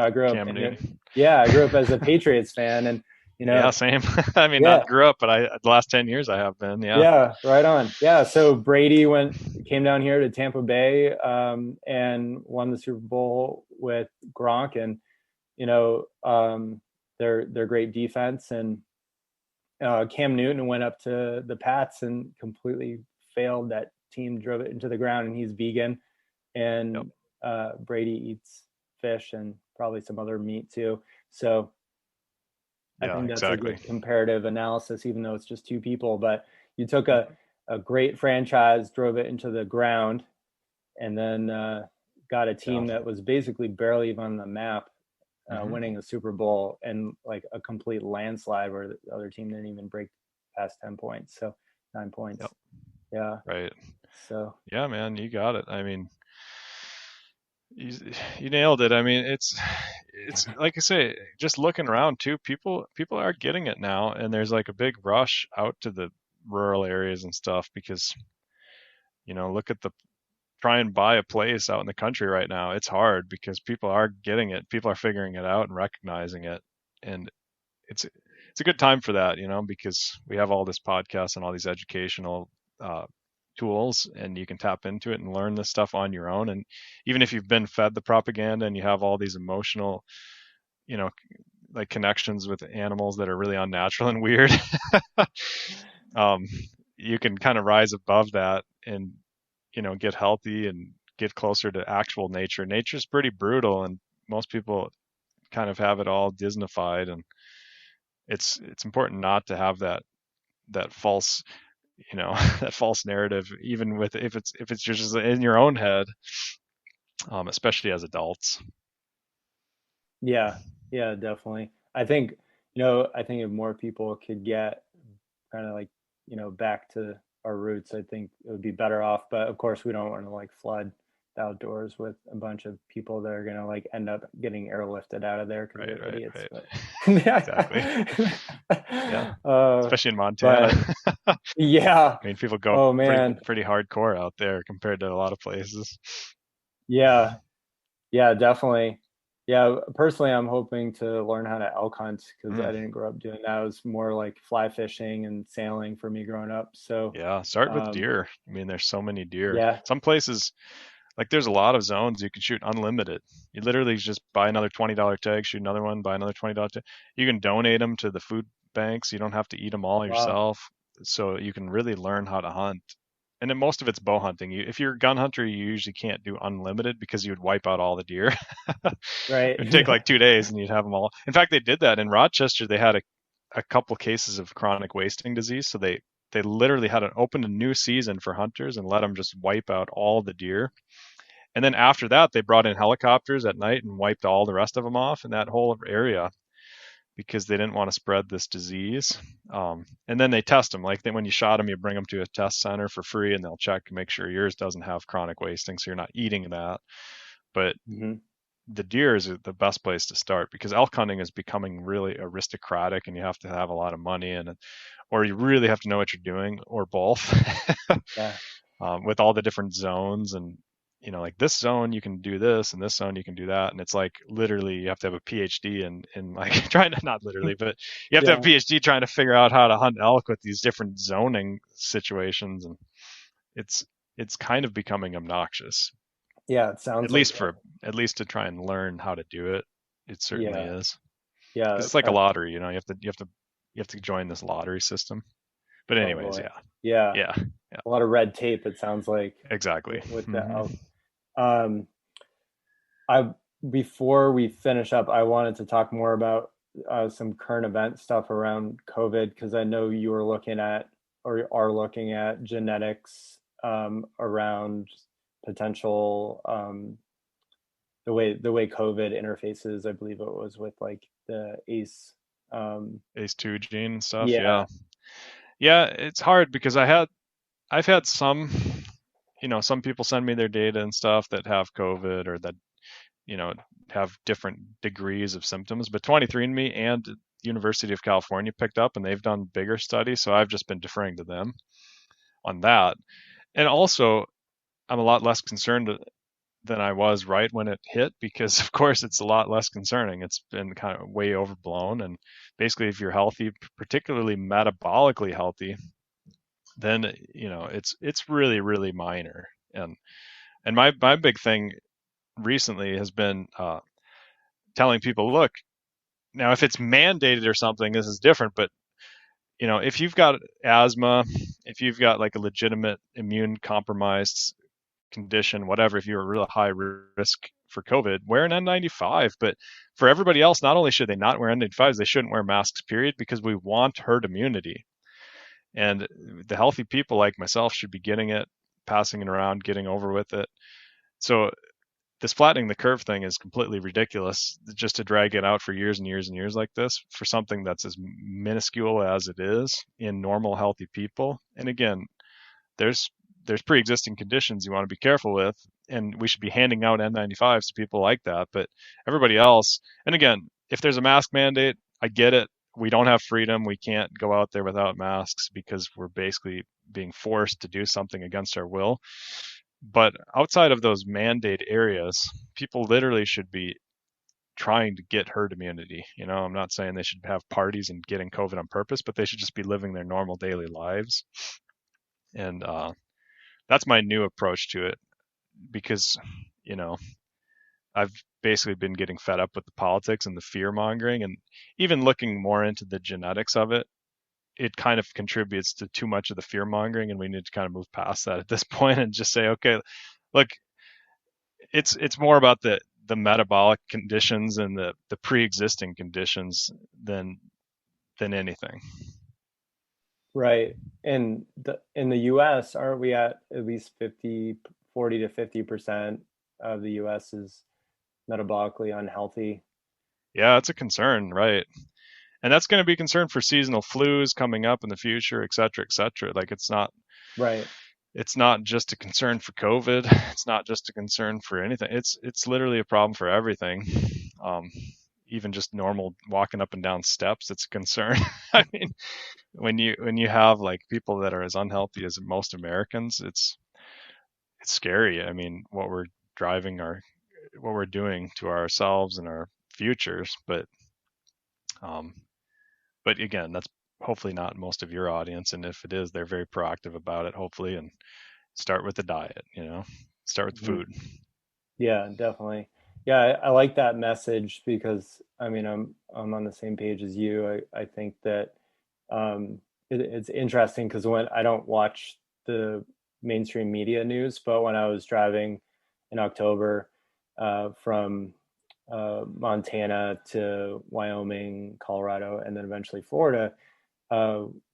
grew up I grew up as a Patriots fan, and, yeah, same. I mean, not grew up, but the last 10 years I have been. Yeah. Right on. Yeah. So Brady came down here to Tampa Bay, and won the Super Bowl with Gronk, and, their great defense, and Cam Newton went up to the Pats and completely failed. That team drove it into the ground, and he's vegan, and Brady eats fish and probably some other meat too. So I think that's a good comparative analysis, even though it's just two people. But you took a great franchise, drove it into the ground, and then got a team that was basically barely even on the map, winning a Super Bowl, and like a complete landslide where the other team didn't even break past 10 points. So 9 points. Yep. Yeah. Right. So. Yeah, man, you got it. I mean, you nailed it. I mean, it's like I say, just looking around too, people are getting it now, and there's like a big rush out to the rural areas and stuff because, look at try and buy a place out in the country right now. It's hard because people are getting it. People are figuring it out and recognizing it. And it's a good time for that, because we have all this podcast and all these educational tools, and you can tap into it and learn this stuff on your own. And even if you've been fed the propaganda and you have all these emotional, like connections with animals that are really unnatural and weird, you can kind of rise above that and, get healthy and get closer to actual nature. Nature's pretty brutal, and most people kind of have it all Disneyfied, and it's important not to have that false, that false narrative, even with if it's just in your own head, especially as adults. Yeah, definitely. I think if more people could get kind of like, back to our roots, I think it would be better off. But of course, we don't want to like flood the outdoors with a bunch of people that are going to like end up getting airlifted out of there because they're idiots. Right. But... Exactly. Yeah. Especially in Montana. But, yeah. I mean, people go pretty hardcore out there compared to a lot of places. Yeah, definitely. Yeah, personally, I'm hoping to learn how to elk hunt because I didn't grow up doing that. It was more like fly fishing and sailing for me growing up. So yeah, start with deer. I mean, there's so many deer. Yeah. Some places, like there's a lot of zones you can shoot unlimited. You literally just buy another $20 tag, shoot another one, buy another $20 tag. You can donate them to the food banks. You don't have to eat them all yourself. So you can really learn how to hunt. And then most of it's bow hunting. If you're a gun hunter, you usually can't do unlimited because you would wipe out all the deer. Right. It'd take like 2 days and you'd have them all. In fact, they did that in Rochester. They had a couple cases of chronic wasting disease. So they literally had opened a new season for hunters and let them just wipe out all the deer. And then after that, they brought in helicopters at night and wiped all the rest of them off in that whole area because they didn't want to spread this disease. And then they test them. Like when you shot them, you bring them to a test center for free, and they'll check and make sure yours doesn't have chronic wasting, so you're not eating that. But the deer is the best place to start, because elk hunting is becoming really aristocratic, and you have to have a lot of money, or you really have to know what you're doing, or both. Yeah. With all the different zones, and like this zone you can do this, and this zone you can do that, and it's like literally you have to have a PhD in like trying to, not literally, but you have to have a PhD trying to figure out how to hunt elk with these different zoning situations, and it's kind of becoming obnoxious. Yeah, it sounds at least to try and learn how to do it. It certainly is. Yeah, it's like a lottery. You have to join this lottery system. But anyways, yeah, a lot of red tape, it sounds like. Exactly. With the before we finish up, I wanted to talk more about some current event stuff around COVID, because I know you were looking at, or are looking at, genetics around potential the way COVID interfaces. I believe it was with like the ACE2 gene and stuff. Yeah, it's hard because I've had some some people send me their data and stuff that have COVID, or that have different degrees of symptoms, but 23andMe and University of California picked up, and they've done bigger studies, so I've just been deferring to them on that. And also, I'm a lot less concerned than I was right when it hit, because of course it's a lot less concerning. It's been kind of way overblown, and basically if you're healthy, particularly metabolically healthy, then it's really, really minor. And my big thing recently has been telling people, look, now if it's mandated or something, this is different, but if you've got asthma, if you've got like a legitimate immune compromised condition, whatever, if you're a real high risk for COVID, wear an N95. But for everybody else, not only should they not wear N95s, they shouldn't wear masks, period, because we want herd immunity. And the healthy people like myself should be getting it, passing it around, getting over with it. So this flattening the curve thing is completely ridiculous, just to drag it out for years and years and years like this for something that's as minuscule as it is in normal, healthy people. And again, there's pre-existing conditions you want to be careful with, and we should be handing out N95s to people like that. But everybody else, and again, if there's a mask mandate, I get it. We don't have freedom. We can't go out there without masks because we're basically being forced to do something against our will. But outside of those mandate areas, people literally should be trying to get herd immunity. I'm not saying they should have parties and getting COVID on purpose, but they should just be living their normal daily lives. And that's my new approach to it, because I've basically been getting fed up with the politics and the fear mongering, and even looking more into the genetics of it. It kind of contributes to too much of the fear mongering, and we need to kind of move past that at this point and just say, okay, look, it's more about the metabolic conditions and the pre-existing conditions than anything. Right. And in the U.S., aren't we at least 40 to 50% of the U.S. is metabolically unhealthy? Yeah, it's a concern, right? And that's going to be a concern for seasonal flus coming up in the future, et cetera, et cetera. Like it's not just a concern for COVID. It's not just a concern for anything. It's literally a problem for everything. Even just normal walking up and down steps, it's a concern. I mean, when you have like people that are as unhealthy as most Americans, it's scary. I mean, what we're doing to ourselves and our futures. But again, that's hopefully not most of your audience. And if it is, they're very proactive about it, hopefully, and start with the diet, start with food. Yeah, definitely. Yeah, I like that message, because I mean, I'm on the same page as you. I think that it's interesting, because when I don't watch the mainstream media news, but when I was driving in October from Montana to Wyoming, Colorado, and then eventually Florida,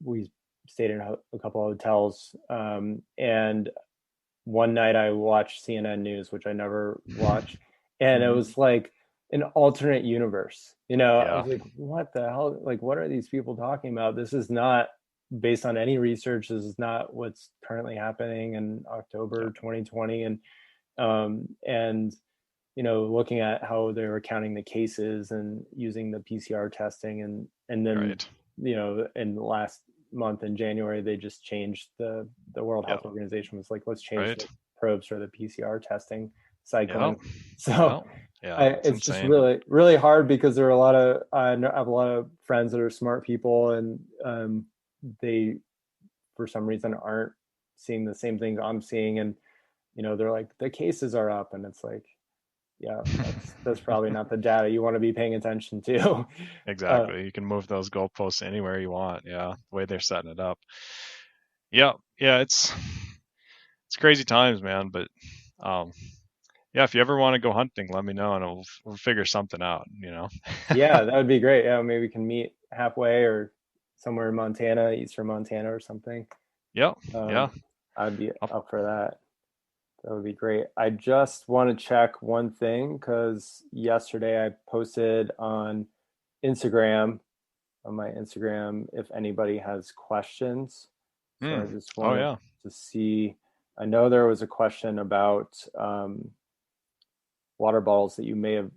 we stayed in a couple of hotels, and one night I watched CNN News, which I never watch, and it was like an alternate universe. I Yeah. was like, what the hell? Like, what are these people talking about? This is not based on any research. This is not what's currently happening in Yeah. October 2020. And looking at how they were counting the cases and using the PCR testing, and then Right. in the last month in January, they just changed the World Yeah. Health Organization was like, let's change Right. the probes for the PCR testing Yeah. cycling. Yeah. So Yeah. It's it's just insane. really, really hard, because there are a lot of I have a lot of friends that are smart people, and they for some reason aren't seeing the same things I'm seeing, and they're like, the cases are up, and it's like, yeah, that's probably not the data you want to be paying attention to. uh, Exactly. You can move those goalposts anywhere you want. Yeah. The way they're setting it up. Yeah. Yeah. It's crazy times, man. But um, yeah, if you ever want to go hunting, let me know and we'll figure something out, yeah, that would be great. Yeah, maybe we can meet halfway, or somewhere in Montana, eastern Montana or something. Yeah. Yeah. um, I'd be I'll- up for that. That would be great. I just want to check one thing, because yesterday I posted on Instagram, on my Instagram, if anybody has questions. So I just Oh, wanted yeah. to see. I know there was a question about water bottles that you may have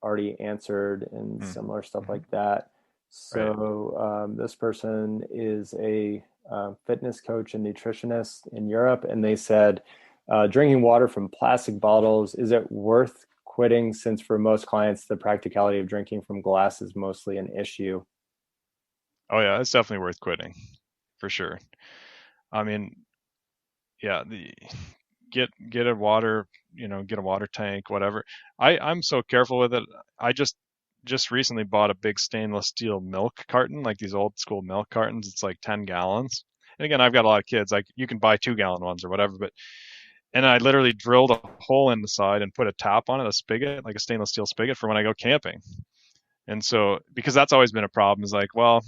already answered, and similar stuff Mm-hmm. like that. Right. So this person is a fitness coach and nutritionist in Europe, and they said, drinking water from plastic bottles, is it worth quitting, since for most clients the practicality of drinking from glass is mostly an issue? Oh, yeah. It's definitely worth quitting for sure. I mean, yeah, get a water, get a water tank, whatever. I'm so careful with it. I just recently bought a big stainless steel milk carton, like these old school milk cartons. It's like 10 gallons. And again, I've got a lot of kids. Like you can buy 2 gallon ones or whatever, but and I literally drilled a hole in the side and put a tap on it, a spigot, like a stainless steel spigot for when I go camping. And so because that's always been a problem is like, well,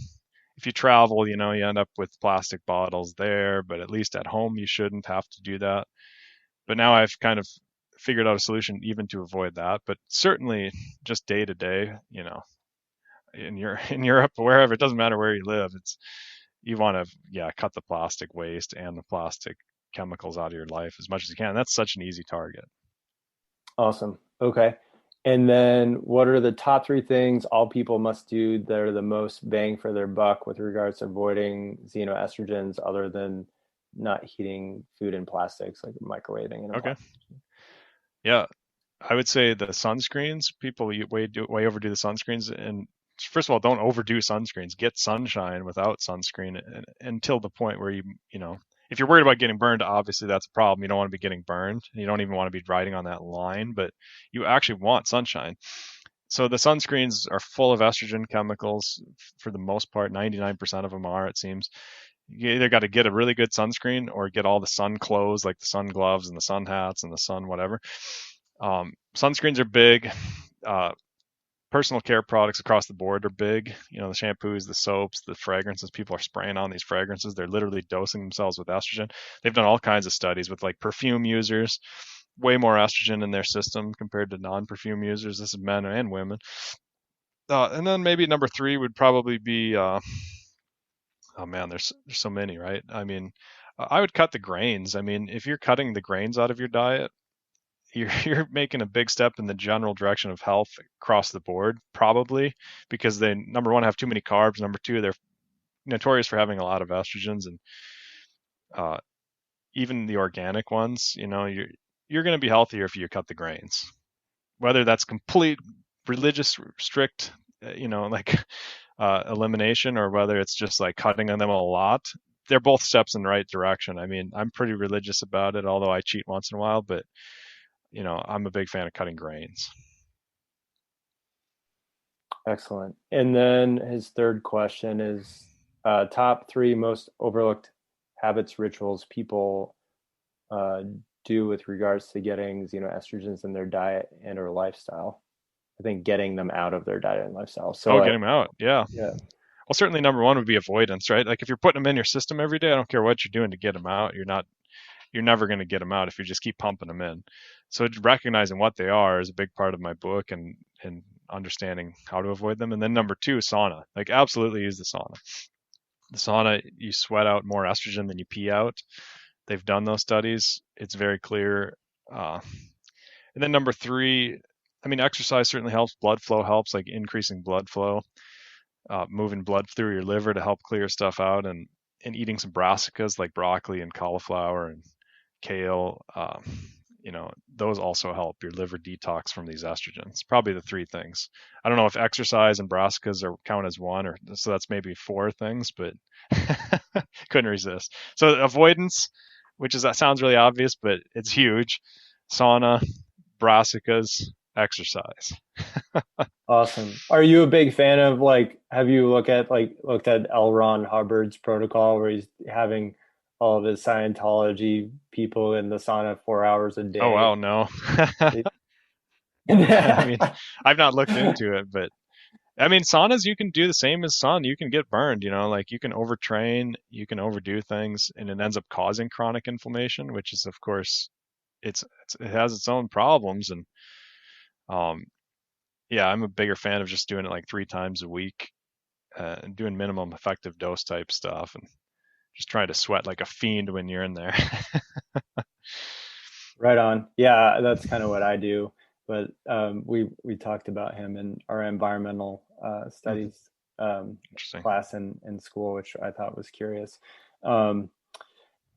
if you travel, you end up with plastic bottles there, but at least at home you shouldn't have to do that. But now I've kind of figured out a solution even to avoid that. But certainly just day to day, in Europe or wherever, it doesn't matter where you live. It's you want to cut the plastic waste and the plastic chemicals out of your life as much as you can. That's such an easy target. Awesome. Okay. And then what are the top three things all people must do that are the most bang for their buck with regards to avoiding xenoestrogens, other than not heating food in plastics, like microwaving in a Okay. plastic? Yeah, I would say the sunscreens. People way overdo the sunscreens, and first of all, don't overdo sunscreens. Get sunshine without sunscreen until the point where if you're worried about getting burned, obviously that's a problem. You don't want to be getting burned. You don't even want to be riding on that line, but you actually want sunshine. So the sunscreens are full of estrogen chemicals for the most part. 99% of them are, it seems. You either got to get a really good sunscreen or get all the sun clothes, like the sun gloves and the sun hats and the sun whatever. Sunscreens are big. Uh, Personal care products across the board are big. The shampoos, the soaps, the fragrances. People are spraying on these fragrances. They're literally dosing themselves with estrogen. They've done all kinds of studies with like perfume users, way more estrogen in their system compared to non-perfume users. This is men and women. And then maybe number three would probably be, oh man, there's so many, right? I mean, I would cut the grains. I mean, if you're cutting the grains out of your diet, you're making a big step in the general direction of health across the board, probably because they, number one, have too many carbs. Number two, they're notorious for having a lot of estrogens, and uh, even the organic ones. You're going to be healthier if you cut the grains, whether that's complete religious strict, like elimination, or whether it's just like cutting them a lot. They're both steps in the right direction. I mean, I'm pretty religious about it, although I cheat once in a while, but I'm a big fan of cutting grains. Excellent. And then his third question is, top three most overlooked habits, rituals people uh, do with regards to getting xenoestrogens in their diet and or lifestyle. I think getting them out of their diet and lifestyle. So Oh, get them out. Yeah. yeah. Well, certainly number one would be avoidance, right? Like if you're putting them in your system every day, I don't care what you're doing to get them out. You're not you're never going to get them out if you just keep pumping them in. So recognizing what they are is a big part of my book, and understanding how to avoid them. And then number 2, sauna. Like, absolutely use the sauna. The sauna, you sweat out more estrogen than you pee out. They've done those studies. It's very clear. And then number 3, I mean, exercise certainly helps. Blood flow helps, like increasing blood flow, moving blood through your liver to help clear stuff out, and eating some brassicas like broccoli and cauliflower and kale. Those also help your liver detox from these estrogens. Probably the 3 things. I don't know if exercise and brassicas are count as one, or so that's maybe 4 things, but couldn't resist. So avoidance, that sounds really obvious, but it's huge. Sauna, brassicas, exercise. Awesome. Are you a big fan of, like, have you looked at L. Ron Hubbard's protocol, where he's having all of his Scientology people in the sauna 4 hours a day? Oh, wow, no. I mean, I've not looked into it, but I mean, saunas, you can do the same as sun. You can get burned, like you can overtrain, you can overdo things, and it ends up causing chronic inflammation, which is, of course, it has its own problems. And I'm a bigger fan of just doing it like 3 times a week, and doing minimum effective dose type stuff, and just trying to sweat like a fiend when you're in there. Right on. Yeah, that's kind of what I do. But we talked about him in our environmental studies class in school, which I thought was curious.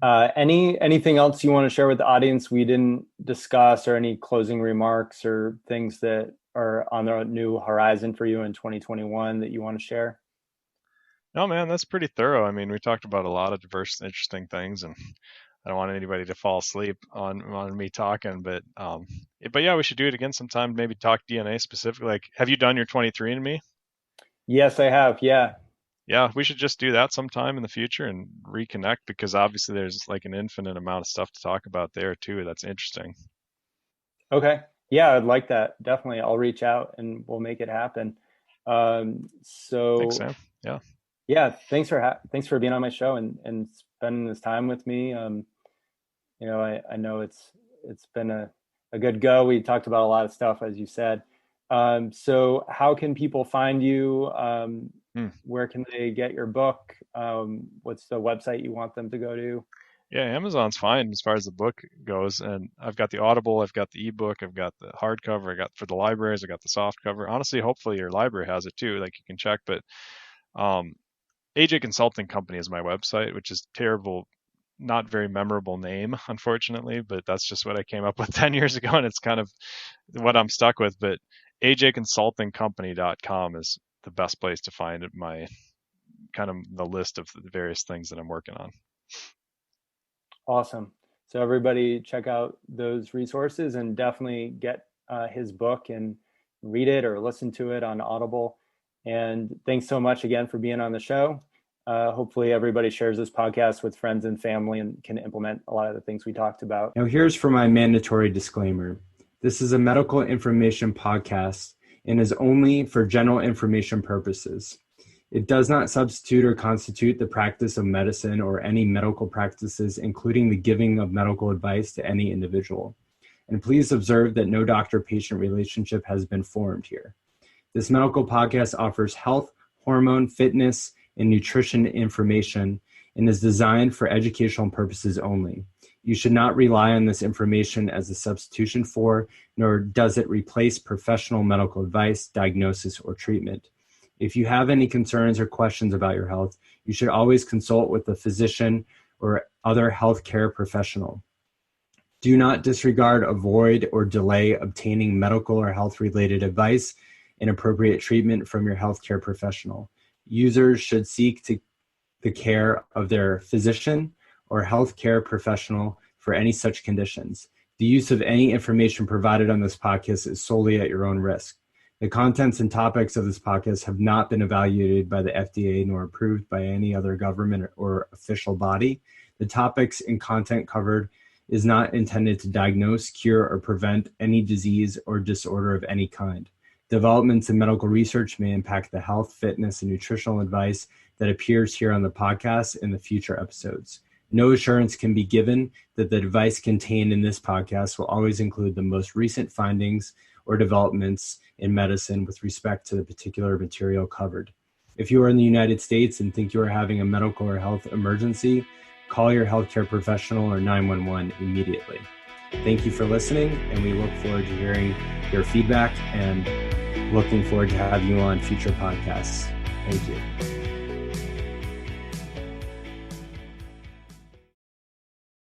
Anything else you want to share with the audience we didn't discuss, or any closing remarks or things that are on the new horizon for you in 2021 that you want to share? No, man, that's pretty thorough. I mean, we talked about a lot of diverse, interesting things, and I don't want anybody to fall asleep on me talking, but yeah, we should do it again sometime. Maybe talk DNA specifically. Like, have you done your 23andMe? Yes, I have. Yeah. Yeah, we should just do that sometime in the future and reconnect, because obviously there's like an infinite amount of stuff to talk about there too. That's interesting. Okay. Yeah, I'd like that. Definitely. I'll reach out and we'll make it happen. Thanks, Sam. Yeah. Yeah. Thanks for being on my show and spending this time with me. I know it's been a good go. We talked about a lot of stuff, as you said. So how can people find you? Where can they get your book? What's the website you want them to go to? Yeah, Amazon's fine as far as the book goes. And I've got the Audible, I've got the ebook, I've got the hardcover, I got for the libraries, I got the soft cover. Honestly, hopefully your library has it too, like you can check. But AJ Consulting Company is my website, which is terrible, not very memorable name, unfortunately, but that's just what I came up with 10 years ago, and it's kind of what I'm stuck with. But ajconsultingcompany.com is the best place to find my kind of the list of the various things that I'm working on. Awesome. So everybody check out those resources and definitely get his book and read it or listen to it on Audible. And thanks so much again for being on the show. Hopefully everybody shares this podcast with friends and family and can implement a lot of the things we talked about. Now here's for my mandatory disclaimer. This is a medical information podcast and is only for general information purposes. It does not substitute or constitute the practice of medicine or any medical practices, including the giving of medical advice to any individual. And please observe that no doctor-patient relationship has been formed here. This medical podcast offers health, hormone, fitness, and nutrition information and is designed for educational purposes only. You should not rely on this information as a substitution for, nor does it replace professional medical advice, diagnosis, or treatment. If you have any concerns or questions about your health, you should always consult with a physician or other healthcare professional. Do not disregard, avoid, or delay obtaining medical or health-related advice and appropriate treatment from your healthcare professional. Users should seek the care of their physician or healthcare professional for any such conditions. The use of any information provided on this podcast is solely at your own risk. The contents and topics of this podcast have not been evaluated by the FDA nor approved by any other government or official body. The topics and content covered is not intended to diagnose, cure, or prevent any disease or disorder of any kind. Developments in medical research may impact the health, fitness, and nutritional advice that appears here on the podcast in the future episodes. No assurance can be given that the advice contained in this podcast will always include the most recent findings or developments in medicine with respect to the particular material covered. If you are in the United States and think you are having a medical or health emergency, call your healthcare professional or 911 immediately. Thank you for listening, and we look forward to hearing your feedback and looking forward to having you on future podcasts. Thank you.